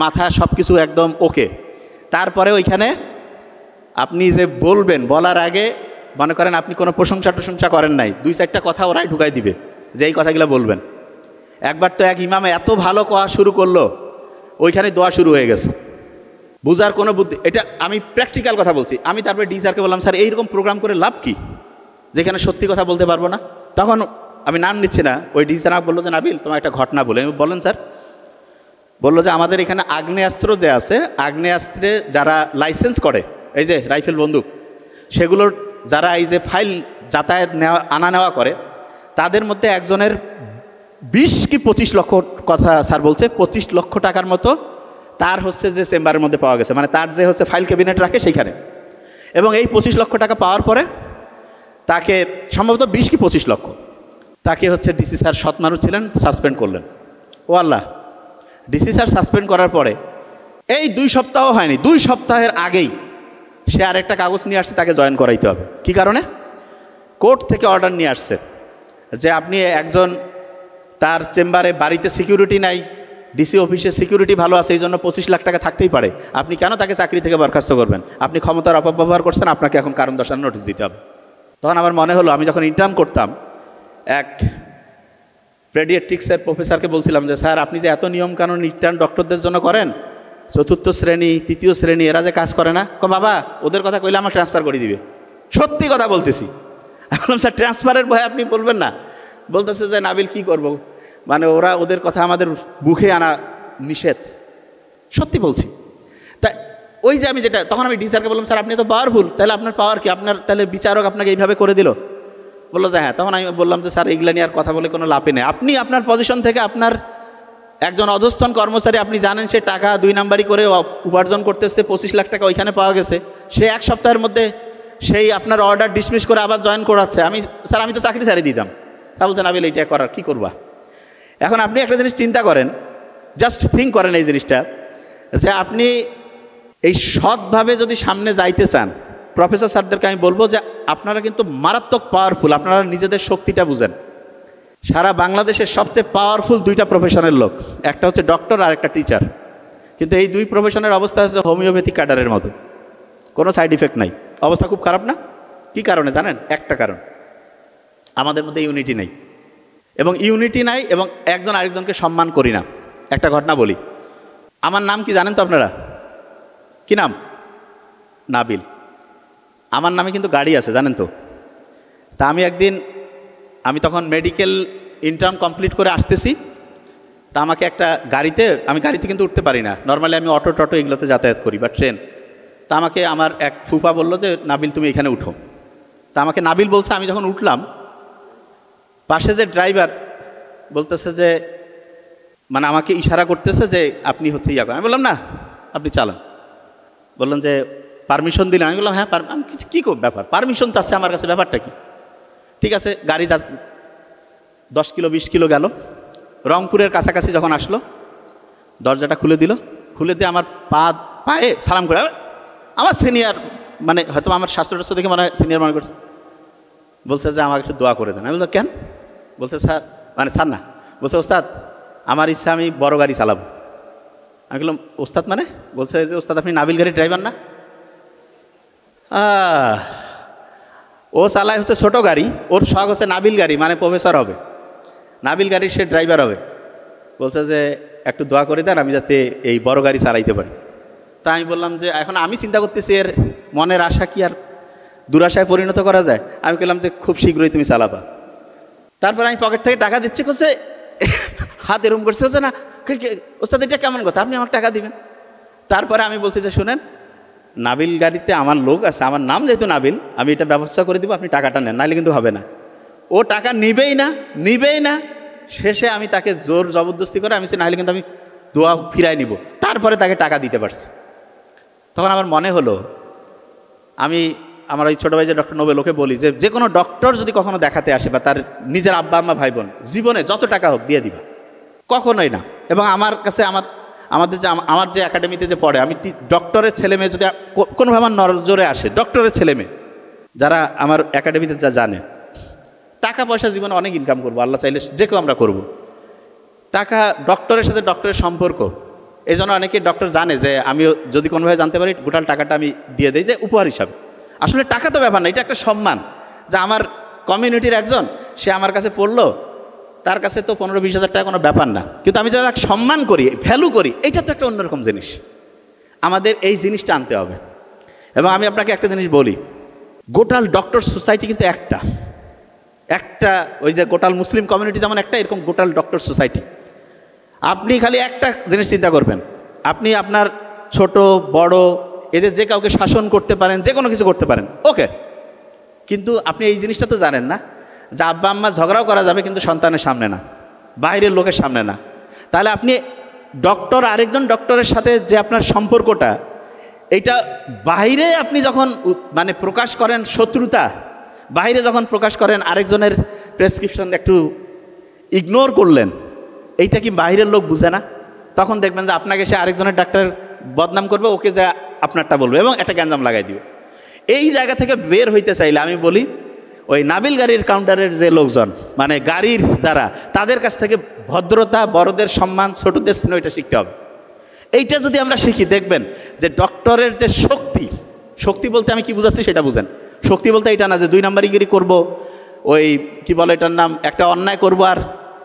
[SPEAKER 1] মাথা সব কিছু একদম ওকে। তারপরে ওইখানে আপনি যে বলবেন, বলার আগে মনে করেন আপনি কোনো প্রশংসা করেন নাই, 2-4টা কথা ওরাই ঢুকাই দিবে যে এই কথাগুলো বলবেন। একবার তো এক ইমামে এত ভালো কথা শুরু করলো, ওইখানে দোয়া শুরু হয়ে গেছে, বুঝার কোনো বুদ্ধি। এটা আমি প্র্যাকটিক্যাল কথা বলছি। আমি তারপরে ডি স্যারকে বললাম, স্যার এইরকম প্রোগ্রাম করে লাভ কি, যেখানে সত্যি কথা বলতে পারবো না? তখন আমি নাম নিচ্ছি না, ওই ডি স্যার বললো যে নাবিল তোমার একটা ঘটনা বলে। আমি বলেন স্যার। বললো যে আমাদের এখানে আগ্নেয়াস্ত্র যে আছে, আগ্নেয়াস্ত্রে যারা লাইসেন্স করে, এই যে রাইফেল বন্দুক, সেগুলোর যারা এই যে ফাইল যাতায়াত আনা নেওয়া করে, তাদের মধ্যে একজনের 20 কি 25 লক্ষ, কথা স্যার বলছে 25 লক্ষ টাকার মতো তার হচ্ছে যে চেম্বারের মধ্যে পাওয়া গেছে, মানে তার যে হচ্ছে ফাইল ক্যাবিনেট রাখে সেইখানে। এবং এই 25 লক্ষ টাকা পাওয়ার পরে তাকে সম্ভবত 20 কি 25 লক্ষ, তাকে হচ্ছে ডিসি স্যার, সৎ মানুষ ছিলেন, সাসপেন্ড করলেন। ও আল্লাহ, ডিসি স্যার সাসপেন্ড করার পরে এই 2 সপ্তাহ হয়নি, 2 সপ্তাহের আগেই সে আরেকটা কাগজ নিয়ে আসছে, তাকে জয়েন করাইতে হবে। কি কারণে? কোর্ট থেকে অর্ডার নিয়ে আসছে যে আপনি একজন, তার চেম্বারে বাড়িতে সিকিউরিটি নাই, ডিসি অফিসে সিকিউরিটি ভালো আছে, এই জন্য 25 লাখ টাকা থাকতেই পারে, আপনি কেন তাকে চাকরি থেকে বরখাস্ত করবেন? আপনি ক্ষমতার অপব্যবহার করছেন, আপনাকে এখন কারণ দর্শানোর নোটিশ দিতে হবে। তখন আমার মনে হলো, আমি যখন ইন্টার্ন করতাম, এক পেডিয়াট্রিক্সের প্রফেসরকে বলছিলাম যে স্যার আপনি যে এত নিয়মকানুন ইন্টার্ন ডক্টরদের জন্য করেন, 4র্থ শ্রেণী 3য় শ্রেণী এরা যে কাজ করে না, বাবা ওদের কথা কইলে আমার ট্রান্সফার করে দিবে। সত্যি কথা বলতেছি। বললাম স্যার ট্রান্সফারের ভয়ে আপনি বলবেন না? বলতেছে যে নাবিল কি করব, মানে ওদের কথা আমাদের মুখে আনা নিষেধ। সত্যি বলছি। তাই ওই যে আমি যেটা, তখন আমি ডি স্যারকে বললাম স্যার আপনি তো পাওয়ারফুল, তাহলে আপনার পাওয়ার কি, আপনার তাহলে বিচারক আপনাকে এইভাবে করে দিল? বললো যে হ্যাঁ। তখন আমি বললাম যে স্যার এইগুলা নিয়ে আর কথা বলে কোনো লাভই নেই, আপনি আপনার পজিশন থেকে আপনার একজন অধস্থন কর্মচারী আপনি জানেন, সে টাকা 2 নাম্বারি করে উপার্জন করতেছে, 25 লাখ টাকা ওইখানে পাওয়া গেছে, সে 1 সপ্তাহের মধ্যে সেই আপনার অর্ডার ডিসমিস করে আবার জয়েন করাচ্ছে। স্যার আমি তো চাকরি ছাড়িয়ে দিতাম। তা বলছেন আবিল এইটা করার কী করবা? এখন আপনি একটা জিনিস চিন্তা করেন, জাস্ট থিঙ্ক করেন এই জিনিসটা, যে আপনি এই সৎভাবে যদি সামনে যাইতে চান, প্রফেসর স্যারদেরকে আমি বলবো যে আপনারা কিন্তু মারাত্মক পাওয়ারফুল, আপনারা নিজেদের শক্তিটা বুঝেন। সারা বাংলাদেশের সবচেয়ে পাওয়ারফুল 2টা প্রফেশনের লোক, একটা হচ্ছে ডক্টর আর একটা টিচার। কিন্তু এই 2 প্রফেশনের অবস্থা হচ্ছে হোমিওপ্যাথি ক্যাডারের মতো, কোনো সাইড ইফেক্ট নাই। অবস্থা খুব খারাপ না? কি কারণে জানেন? একটা কারণ, আমাদের মধ্যে ইউনিটি নেই। এবং ইউনিটি নাই এবং একজন আরেকজনকে সম্মান করি না। একটা ঘটনা বলি, আমার নাম কি জানেন তো আপনারা? কি নাম? নাবিল। আমার নামে কিন্তু গাড়ি আছে জানেন তো। তা আমি তখন মেডিকেল ইন্টার্ন কমপ্লিট করে আসতেছি, তা আমাকে একটা গাড়িতে, আমি গাড়িতে কিন্তু উঠতে পারি না, নর্মালি আমি অটো টটো এগুলোতে যাতায়াত করি বা ট্রেন। তা আমাকে আমার এক ফুফা বললো যে নাবিল তুমি এখানে উঠো। তা আমাকে নাবিল বলছে। আমি যখন উঠলাম, পাশে যে ড্রাইভার বলতেছে যে, মানে আমাকে ইশারা করতেছে যে আপনি হচ্ছে ইয়া করেন। আমি বললাম না, আপনি চালান। বললেন যে পারমিশন দিলেন? আমি বললাম হ্যাঁ। আমি কিছু কী ব্যাপার, পারমিশন চাচ্ছে আমার কাছে, ব্যাপারটা কি? ঠিক আছে, গাড়ি 10 কিলো 20 কিলো গেল, রংপুরের কাছাকাছি যখন আসলো, দরজাটা খুলে দিল। খুলে দিয়ে আমার পায়ে সালাম করে, আমার সিনিয়র, মানে হয়তো আমার স্বাস্থ্য দেখে মনে হয় সিনিয়র মনে করছে, বলছে যে আমাকে একটু দোয়া করে দেন। আমি বললাম কেন? বলছে স্যার, মানে স্যার না, বলছে ওস্তাদ আমার ইচ্ছা আমি বড় গাড়ি চালাবো। আমি বললাম ওস্তাদ মানে? বলছে যে ওস্তাদ আপনি নাবিল গাড়ির ড্রাইভার না? ও চালায় হচ্ছে ছোটো গাড়ি, ওর শখ হচ্ছে নাবিল গাড়ি, মানে প্রফেসর হবে, নাবিল গাড়ির সে ড্রাইভার হবে। বলছে যে একটু দোয়া করে দেন আমি যাতে এই বড় গাড়ি চালাইতে পারি। তা আমি বললাম যে এখন আমি চিন্তা করতেছি এর মনের আশা কি আর দুরাশায় পরিণত করা যায়? আমি বললাম যে খুব শীঘ্রই তুমি চালাবা। তারপর আমি পকেট থেকে টাকা দিচ্ছি, করছে হাত এরম করছে, হচ্ছে না ওস্তাদ এটা কেমন কথা, আপনি আমার টাকা দিবেন? তারপরে আমি বলছি যে শুনেন, নাবিল গাড়িতে আমার লোক আছে, আমার নাম যেহেতু নাবিল, আমি এটা ব্যবস্থা করে দিব, আপনি টাকাটা নেন, নাহলে কিন্তু হবে না। ও টাকা নিবেই না। শেষে আমি তাকে জোর জবরদস্তি করে, আমি নাহলে কিন্তু আমি দোয়া ফিরাই নিব, তারপরে তাকে টাকা দিতে পারছি। তখন আমার মনে হলো, আমার ওই ছোটো ভাই যে ডক্টর নোবেল, ওকে বলি যে কোনো ডক্টর যদি কখনো দেখাতে আসে বা তার নিজের আব্বা আম্মা ভাই বোন, জীবনে যত টাকা হোক দিয়ে দিবা, কখনোই না। এবং আমার কাছে আমার যে একাডেমিতে যে পড়ে, আমি ডক্টরের ছেলে মেয়ে যদি কোনোভাবে আমার নজরে আসে, ডক্টরের ছেলে মেয়ে যারা আমার একাডেমিতে যা জানে, টাকা পয়সা জীবনে অনেক ইনকাম করবো, আল্লাহ চাইলে যে কেউ আমরা করব। টাকা, ডক্টরের সাথে ডক্টরের সম্পর্ক, এই জন্য অনেকে ডক্টর জানে যে আমিও যদি কোনোভাবে জানতে পারি, গোটাল টাকাটা আমি দিয়ে দিই যে উপহার হিসাবে। আসলে টাকা তো ব্যাপার না, এটা একটা সম্মান, যে আমার কমিউনিটির একজন, সে আমার কাছে পড়লো, তার কাছে তো 15-20 হাজার টাকা কোনো ব্যাপার না, কিন্তু আমি যারা সম্মান করি, ভ্যালু করি, এটা তো একটা অন্যরকম জিনিস। আমাদের এই জিনিসটা আনতে হবে। এবং আমি আপনাকে একটা জিনিস বলি, গোটাল ডক্টর সোসাইটি কিন্তু একটা ওই যে গোটাল মুসলিম কমিউনিটি যেমন একটা, এরকম গোটাল ডক্টর সোসাইটি। আপনি খালি একটা জিনিস চিন্তা করবেন, আপনি আপনার ছোট বড় এদের যে কাউকে শাসন করতে পারেন, যে কোনো কিছু করতে পারেন, ওকে। কিন্তু আপনি এই জিনিসটা তো জানেন না যে আব্বা আম্মা ঝগড়াও করা যাবে, কিন্তু সন্তানের সামনে না, বাইরের লোকের সামনে না। তাহলে আপনি ডক্টর, আরেকজন ডক্টরের সাথে যে আপনার সম্পর্কটা, এইটা বাইরে আপনি যখন মানে প্রকাশ করেন শত্রুতা, বাইরে যখন প্রকাশ করেন আরেকজনের প্রেসক্রিপশন একটু ইগনোর করলেন, এইটা কি বাইরের লোক বুঝে না? তখন দেখবেন যে আপনাকে সে আরেকজনের ডাক্তার বদনাম করবে, ওকে যা আপনারটা বলবে এবং একটা গ্যাঞ্জাম লাগাই দিবে। এই জায়গা থেকে বের হইতে চাইলে আমি বলি, ওই নাবিল গাড়ির কাউন্টারের যে লোকজন, মানে গাড়ির যারা, তাদের কাছ থেকে ভদ্রতা, বড়দের সম্মান, ছোটদের স্নেহ, এটা শিখতে হবে। এইটা যদি আমরা শিখি, দেখবেন যে ডক্টরের যে শক্তি বলতে আমি কি বুঝাচ্ছি সেটা বুঝেন। শক্তি বলতে এটা না যে 2 নাম্বারিগিরি করবো, ওই কি বলে এটার নাম, একটা অন্যায় করবো আর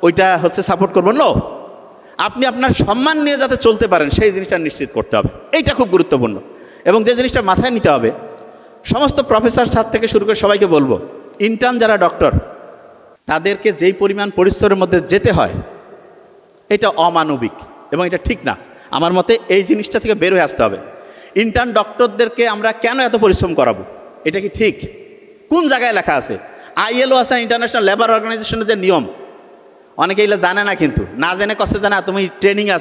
[SPEAKER 1] ওইটা হচ্ছে সাপোর্ট করবো। নো, আপনি আপনার সম্মান নিয়ে যাতে চলতে পারেন সেই জিনিসটা নিশ্চিত করতে হবে, এইটা খুব গুরুত্বপূর্ণ। এবং যে জিনিসটা মাথায় নিতে হবে, সমস্ত প্রফেসর স্যার থেকে শুরু করে সবাইকে বলবো, ইন্টার্ন যারা ডক্টর, তাদেরকে যেই পরিমাণ পরিশ্রমের মধ্যে যেতে হয়, এটা অমানবিক এবং এটা ঠিক না। আমার মতে এই জিনিসটা থেকে বের হয়ে আসতে হবে। ইন্টার্ন ডক্টরদেরকে আমরা কেন এত পরিশ্রম করাবো? এটা কি ঠিক? কোন জায়গায় লেখা আছে? ILO আছে, ইন্টারন্যাশনাল লেবার অর্গানাইজেশনের যে নিয়ম, অনেকে এগুলো জানে না, কিন্তু না জেনে কষ্ট জানে। তুমি ট্রেনিংয়ে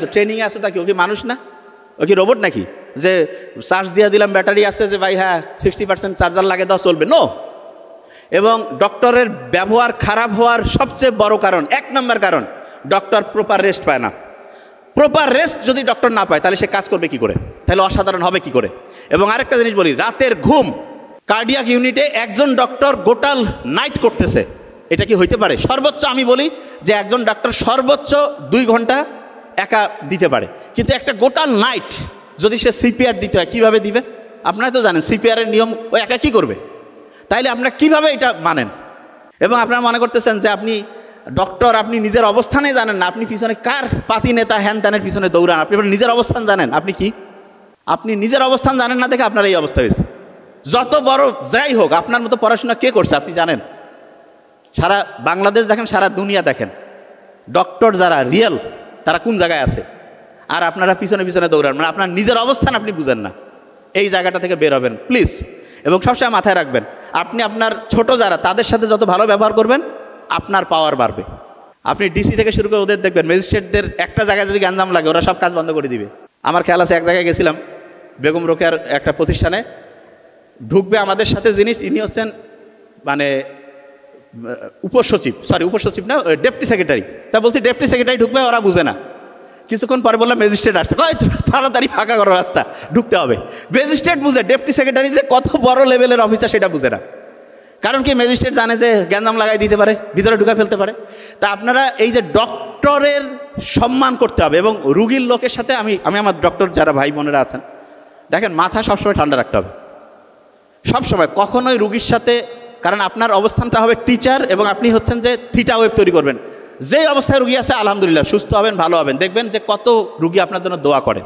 [SPEAKER 1] আসো তা কি? ও কি মানুষ না? ও কি রোবট নাকি যে চার্জ দিয়ে দিলাম, ব্যাটারি আছে যে ভাই হ্যাঁ 60% চার্জার লাগে দাও চলবে? নো। এবং ডক্টরের ব্যবহার খারাপ হওয়ার সবচেয়ে বড় কারণ, 1 নম্বর কারণ, ডক্টর প্রপার রেস্ট পায় না। প্রপার রেস্ট যদি ডক্টর না পায় তাহলে সে কাজ করবে কি করে? তাহলে অসাধারণ হবে কি করে? এবং আরেকটা জিনিস বলি, রাতের ঘুম কার্ডিয়াক ইউনিটে একজন ডক্টর গোটাল নাইট করতেছে, এটা কি হইতে পারে? সর্বোচ্চ আমি বলি যে একজন ডাক্তার সর্বোচ্চ 2 ঘন্টা একা দিতে পারে, কিন্তু একটা গোটাল নাইট যদি সে সিপিআর দিতে হয় কীভাবে দিবে? আপনারা তো জানেন সিপিআরের নিয়ম, ও একা কী করবে? তাইলে আপনারা কীভাবে এটা মানেন? এবং আপনারা মনে করতেছেন যে আপনি ডক্টর, আপনি নিজের অবস্থানে জানেন না, আপনি পিছনে কার পাতি নেতা হ্যান ত্যানের পিছনে দৌড়ান, আপনি নিজের অবস্থান জানেন? আপনি কি? আপনি নিজের অবস্থান জানেন না দেখে আপনার এই অবস্থা হয়েছে। যত বড় যাই হোক, আপনার মতো পড়াশোনা কে করছে আপনি জানেন? সারা বাংলাদেশ দেখেন, সারা দুনিয়া দেখেন, ডক্টর যারা রিয়েল তারা কোন জায়গায় আছে, আর আপনারা পিছনে পিছনে দৌড়ান। মানে আপনার নিজের অবস্থান আপনি বুঝেন না। এই জায়গাটা থেকে বের হবেন প্লিজ। এবং সবসময় মাথায় রাখবেন, আপনি আপনার ছোট যারা তাদের সাথে যত ভালো ব্যবহার করবেন আপনার পাওয়ার বাড়বে। আপনি ডিসি থেকে শুরু করে ওদের দেখবেন, ম্যাজিস্ট্রেটদের একটা জায়গায় যদি গ্যাঞ্জাম লাগে ওরা সব কাজ বন্ধ করে দিবে। আমার খেয়াল আছে, এক জায়গায় গেছিলাম, বেগম রোকেয়ার একটা প্রতিষ্ঠানে ঢুকবে আমাদের সাথে জিনিস, ইনি হচ্ছেন মানে উপসচিব না, ডেপুটি সেক্রেটারি। তা বলছি ডেপুটি সেক্রেটারি ঢুকবে, ওরা বুঝে না। কিছুক্ষণ পরে বললাম ম্যাজিস্ট্রেট আসছে, তাড়াতাড়ি ফাঁকা করো রাস্তা, ঢুকতে হবে। ম্যাজিস্ট্রেট বুঝে, ডেপুটি সেক্রেটারি যে কত বড় লেভেলের অফিসার সেটা বুঝে না। কারণ কি, ম্যাজিস্ট্রেট জানে যে গ্যাঞ্জাম লাগাই দিতে পারে, ভিতরে ঢুকে ফেলতে পারে। তা আপনারা এই যে ডক্টরের সম্মান করতে হবে, এবং রুগীর লোকের সাথে আমি আমার ডক্টর যারা ভাই বোনেরা আছেন দেখেন, মাথা সবসময় ঠান্ডা রাখতে হবে সবসময়, কখনোই রুগীর সাথে, কারণ আপনার অবস্থানটা হবে টিচার এবং আপনি হচ্ছেন যে থিটা ওয়েব তৈরি করবেন। যেই অবস্থায় রুগী আছে আলহামদুলিল্লাহ সুস্থ হবেন, ভালো হবেন, দেখবেন যে কত রুগী আপনার জন্য দোয়া করে।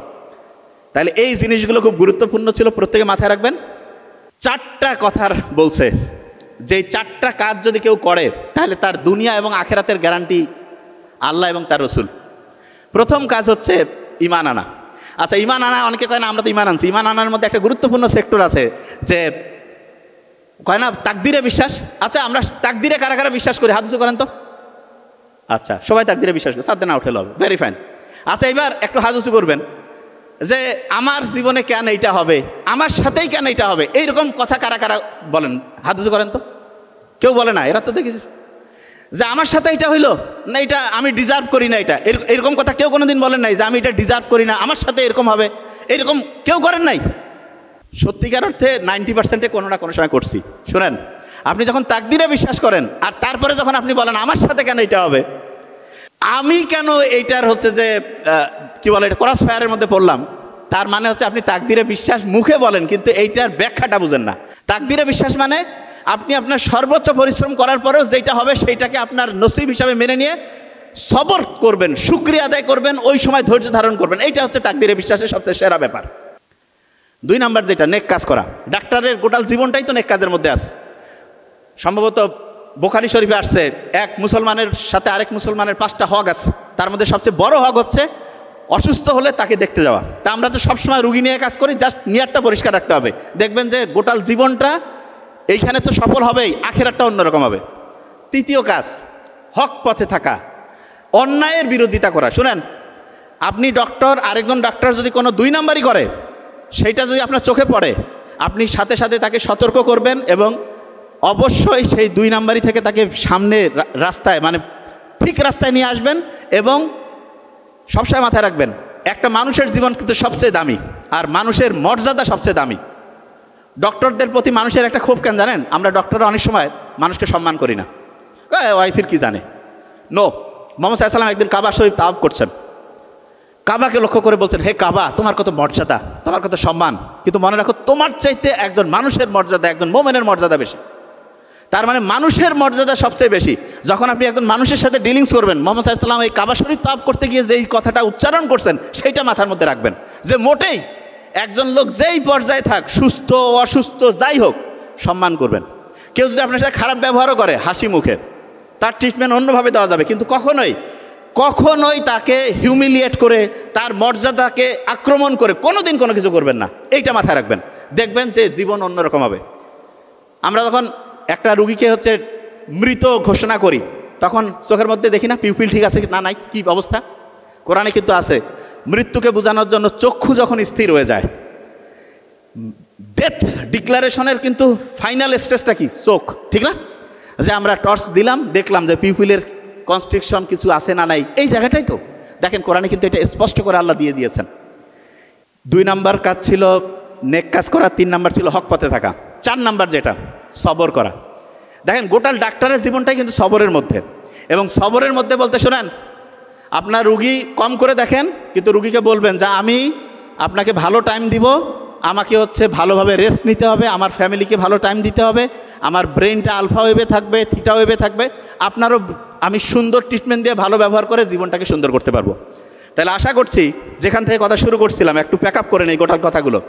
[SPEAKER 1] তাহলে এই জিনিসগুলো খুব গুরুত্বপূর্ণ ছিল, প্রত্যেকে মাথায় রাখবেন। 4টা কথার বলছে, যে 4টা কাজ যদি কেউ করে তাহলে তার দুনিয়া এবং আখেরাতের গ্যারান্টি আল্লাহ এবং তার রসুল। প্রথম কাজ হচ্ছে ইমান আনা। আচ্ছা, ইমান আনা, অনেকে কয় না আমরা তো ইমান আনছি। ইমান আনার মধ্যে একটা গুরুত্বপূর্ণ সেক্টর আছে, যে কয় না তাকদিরে বিশ্বাস। আচ্ছা, আমরা তাকদিরে কারা কারা বিশ্বাস করি? হাত উঁচু করেন তো। আচ্ছা, সবাই তাকদিরে বিশ্বাস করে, সাথে না উঠে হবে, ভেরি ফাইন। আচ্ছা, এবার একটু হাত উঁচু করবেন যে আমার জীবনে কেন এইটা হবে, আমার সাথেই কেন এইটা হবে, এইরকম কথা কারা কারা বলেন? হাত উঁচু করেন তো। কেউ বলে না? এরা তো দেখেছি যে আমার সাথে এটা হইলো না, এটা আমি ডিজার্ভ করি না, এটা এরকম কথা কেউ কোনোদিন বলেন নাই যে আমি এটা ডিজার্ভ করি না, আমার সাথে এরকম হবে, এরকম কেউ করেন নাই। সত্যিকার অর্থে 90% কোনো না কোনো সময় করছি। শোনেন, আপনি যখন তাকদিরে বিশ্বাস করেন আর তারপরে যখন আপনি বলেন আমার সাথে কেন এটা হবে, আমি কেন এইটার হচ্ছে যে কি বলে এটা ক্রস ফায়ারের মধ্যে পড়লাম, তার মানে হচ্ছে আপনি তাকদিরে বিশ্বাস মুখে বলেন কিন্তু এইটার ব্যাখ্যাটা বুঝেন না। তাকদিরে বিশ্বাস মানে আপনি আপনার সর্বোচ্চ পরিশ্রম করার পরেও যেটা হবে সেইটাকে আপনার নসিব হিসাবে মেনে নিয়ে সবর করবেন, শুকরিয়া আদায় করবেন, ওই সময় ধৈর্য ধারণ করবেন। এইটা হচ্ছে তাকদিরে বিশ্বাসের সবচেয়ে সেরা ব্যাপার। 2 নাম্বার যেটা, নেক কাজ করা। ডাক্তারের গোটাল জীবনটাই তো নেক কাজের মধ্যে আছে। সম্ভবত বুখারী শরীফে আসছে, এক মুসলমানের সাথে আরেক মুসলমানের 5টা হক আছে, তার মধ্যে সবচেয়ে বড় হক হচ্ছে অসুস্থ হলে তাকে দেখতে যাওয়া। তা আমরা তো সবসময় রুগী নিয়ে কাজ করি, জাস্ট নিয়ারটা পরিষ্কার রাখতে হবে, দেখবেন যে গোটাল জীবনটা এইখানে তো সফল হবেই, আখেরাতটা অন্যরকম হবে। 3য় কাজ, হক পথে থাকা, অন্যায়ের বিরোধিতা করা। শুনেন, আপনি ডক্টর, আরেকজন ডাক্তার যদি কোনো 2 নাম্বারই করে, সেইটা যদি আপনার চোখে পড়ে, আপনি সাথে সাথে তাকে সতর্ক করবেন এবং অবশ্যই সেই 2 নাম্বারই থেকে তাকে সামনে রাস্তায়, মানে ঠিক রাস্তায় নিয়ে আসবেন। এবং সবসময় মাথায় রাখবেন, একটা মানুষের জীবন কিন্তু সবচেয়ে দামি, আর মানুষের মর্যাদা সবচেয়ে দামি। ডক্টরদের প্রতি মানুষের একটা ক্ষোভ কেন জানেন? আমরা ডক্টররা অনেক সময় মানুষকে সম্মান করি না, ওয়াইফের কি জানে। নো, মুহাম্মদ সাল্লাল্লাহু আলাইহি ওয়াসাল্লাম একদিন কাবা শরীফ তাওয়াফ করছেন, কাবাকে লক্ষ্য করে বলছেন, হে কাবা, তোমার কত মর্যাদা, তোমার কত সম্মান, কিন্তু মনে রাখো তোমার চাইতে একজন মানুষের মর্যাদা, একজন মোমেনের মর্যাদা বেশি। তার মানে মানুষের মর্যাদা সবচেয়ে বেশি। যখন আপনি একজন মানুষের সাথে ডিলিংস করবেন, মুহাম্মদ সাল্লাল্লাহু আলাইহি ওয়াসাল্লাম এই কাবা শরীফ তাওয়াফ করতে গিয়ে যেই কথাটা উচ্চারণ করছেন সেইটা মাথার মধ্যে রাখবেন, যে মোটেই একজন লোক যেই পর্যায়ে থাক, সুস্থ অসুস্থ যাই হোক, সম্মান করবেন। কেউ যদি আপনার সাথে খারাপ ব্যবহারও করে, হাসি মুখে তার ট্রিটমেন্ট অন্যভাবে দেওয়া যাবে, কিন্তু কখনোই তাকে হিউমিলিয়েট করে, তার মর্যাদাকে আক্রমণ করে কোনোদিন কোনো কিছু করবেন না। এইটা মাথায় রাখবেন, দেখবেন যে জীবন অন্যরকম হবে। আমরা যখন একটা রুগীকে হচ্ছে মৃত ঘোষণা করি, তখন চোখের মধ্যে দেখি না পিউপিল ঠিক আছে না নাই কি অবস্থা। কোরআনে কিন্তু আছে মৃত্যুকে বোঝানোর জন্য চক্ষু যখন স্থির হয়ে যায়, ডেথ ডিক্লারেশনের কিন্তু ফাইনাল স্টেজটা কি চোখ, ঠিক না? যে আমরা টর্চ দিলাম, দেখলাম যে পিউপিলের কনস্ট্রিকশন কিছু আছে না নাই, এই জায়গাটাই তো দেখেন কোরআনে কিন্তু এটা স্পষ্ট করে আল্লাহ দিয়ে দিয়েছেন। 2 নাম্বার কাজ ছিল নেক কাজ করা, 3 নাম্বার ছিল হক পথে থাকা, 4 নাম্বার যেটা সবর করা। দেখেন গোটাল ডাক্তারের জীবনটাই কিন্তু সবরের মধ্যে, এবং সবরের মধ্যে বলতে শোনেন, আপনার রুগী কম করে দেখেন, কিন্তু রুগীকে বলবেন যে আমি আপনাকে ভালো টাইম দিব, আমাকে হচ্ছে ভালোভাবে রেস্ট নিতে হবে, আমার ফ্যামিলিকে ভালো টাইম দিতে হবে, আমার ব্রেনটা আলফা ওয়েভে থাকবে, থিটা ওয়েভে থাকবে, আপনারও আমি সুন্দর ট্রিটমেন্ট দিয়ে ভালো ব্যবহার করে জীবনটাকে সুন্দর করতে পারবো। তাহলে আশা করছি যেখান থেকে কথা শুরু করছিলাম একটু প্যাক আপ করে নেই গোটাল কথাগুলো।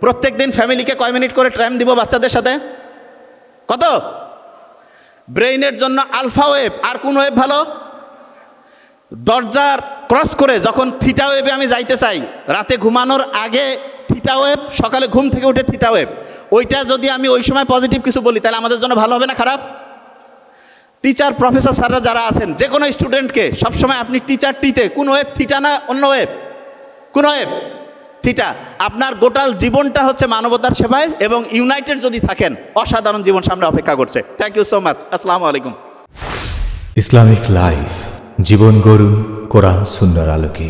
[SPEAKER 1] প্রত্যেক দিন ফ্যামিলিকে কয় মিনিট করে টাইম দিব বাচ্চাদের সাথে? কত? ব্রেইনের জন্য আলফা ওয়েভ, আর কোন ওয়েভ ভালো? দরজার ক্রস করে যখন থিটা ওয়েভে আমি যাইতে চাই, রাতে ঘুমানোর আগে থিটা ওয়েভ, সকালে ঘুম থেকে উঠে থিটা ওয়েভ, ওইটা যদি আমি ওই সময় পজিটিভ কিছু বলি তাহলে আমাদের জন্য ভালো হবে না খারাপ? টিচার প্রফেসর স্যাররা যারা আছেন, যে কোনো স্টুডেন্টকে সবসময় আপনি টিচার টিতে কোন ওয়েভ, থিটা না অন্য ওয়েভ? কোন ওয়েভ? থিটা। আপনার গোটাল জীবনটা হচ্ছে মানবতার সেবায় এবং ইউনাইটেড যদি থাকেন, অসাধারণ জীবন সামনে অপেক্ষা করছে। Thank you so much. আসসালামু আলাইকুম।
[SPEAKER 2] ইসলামিক লাইফ, জীবন গড়ুন কোরআন সুন্নাহর আলোকে।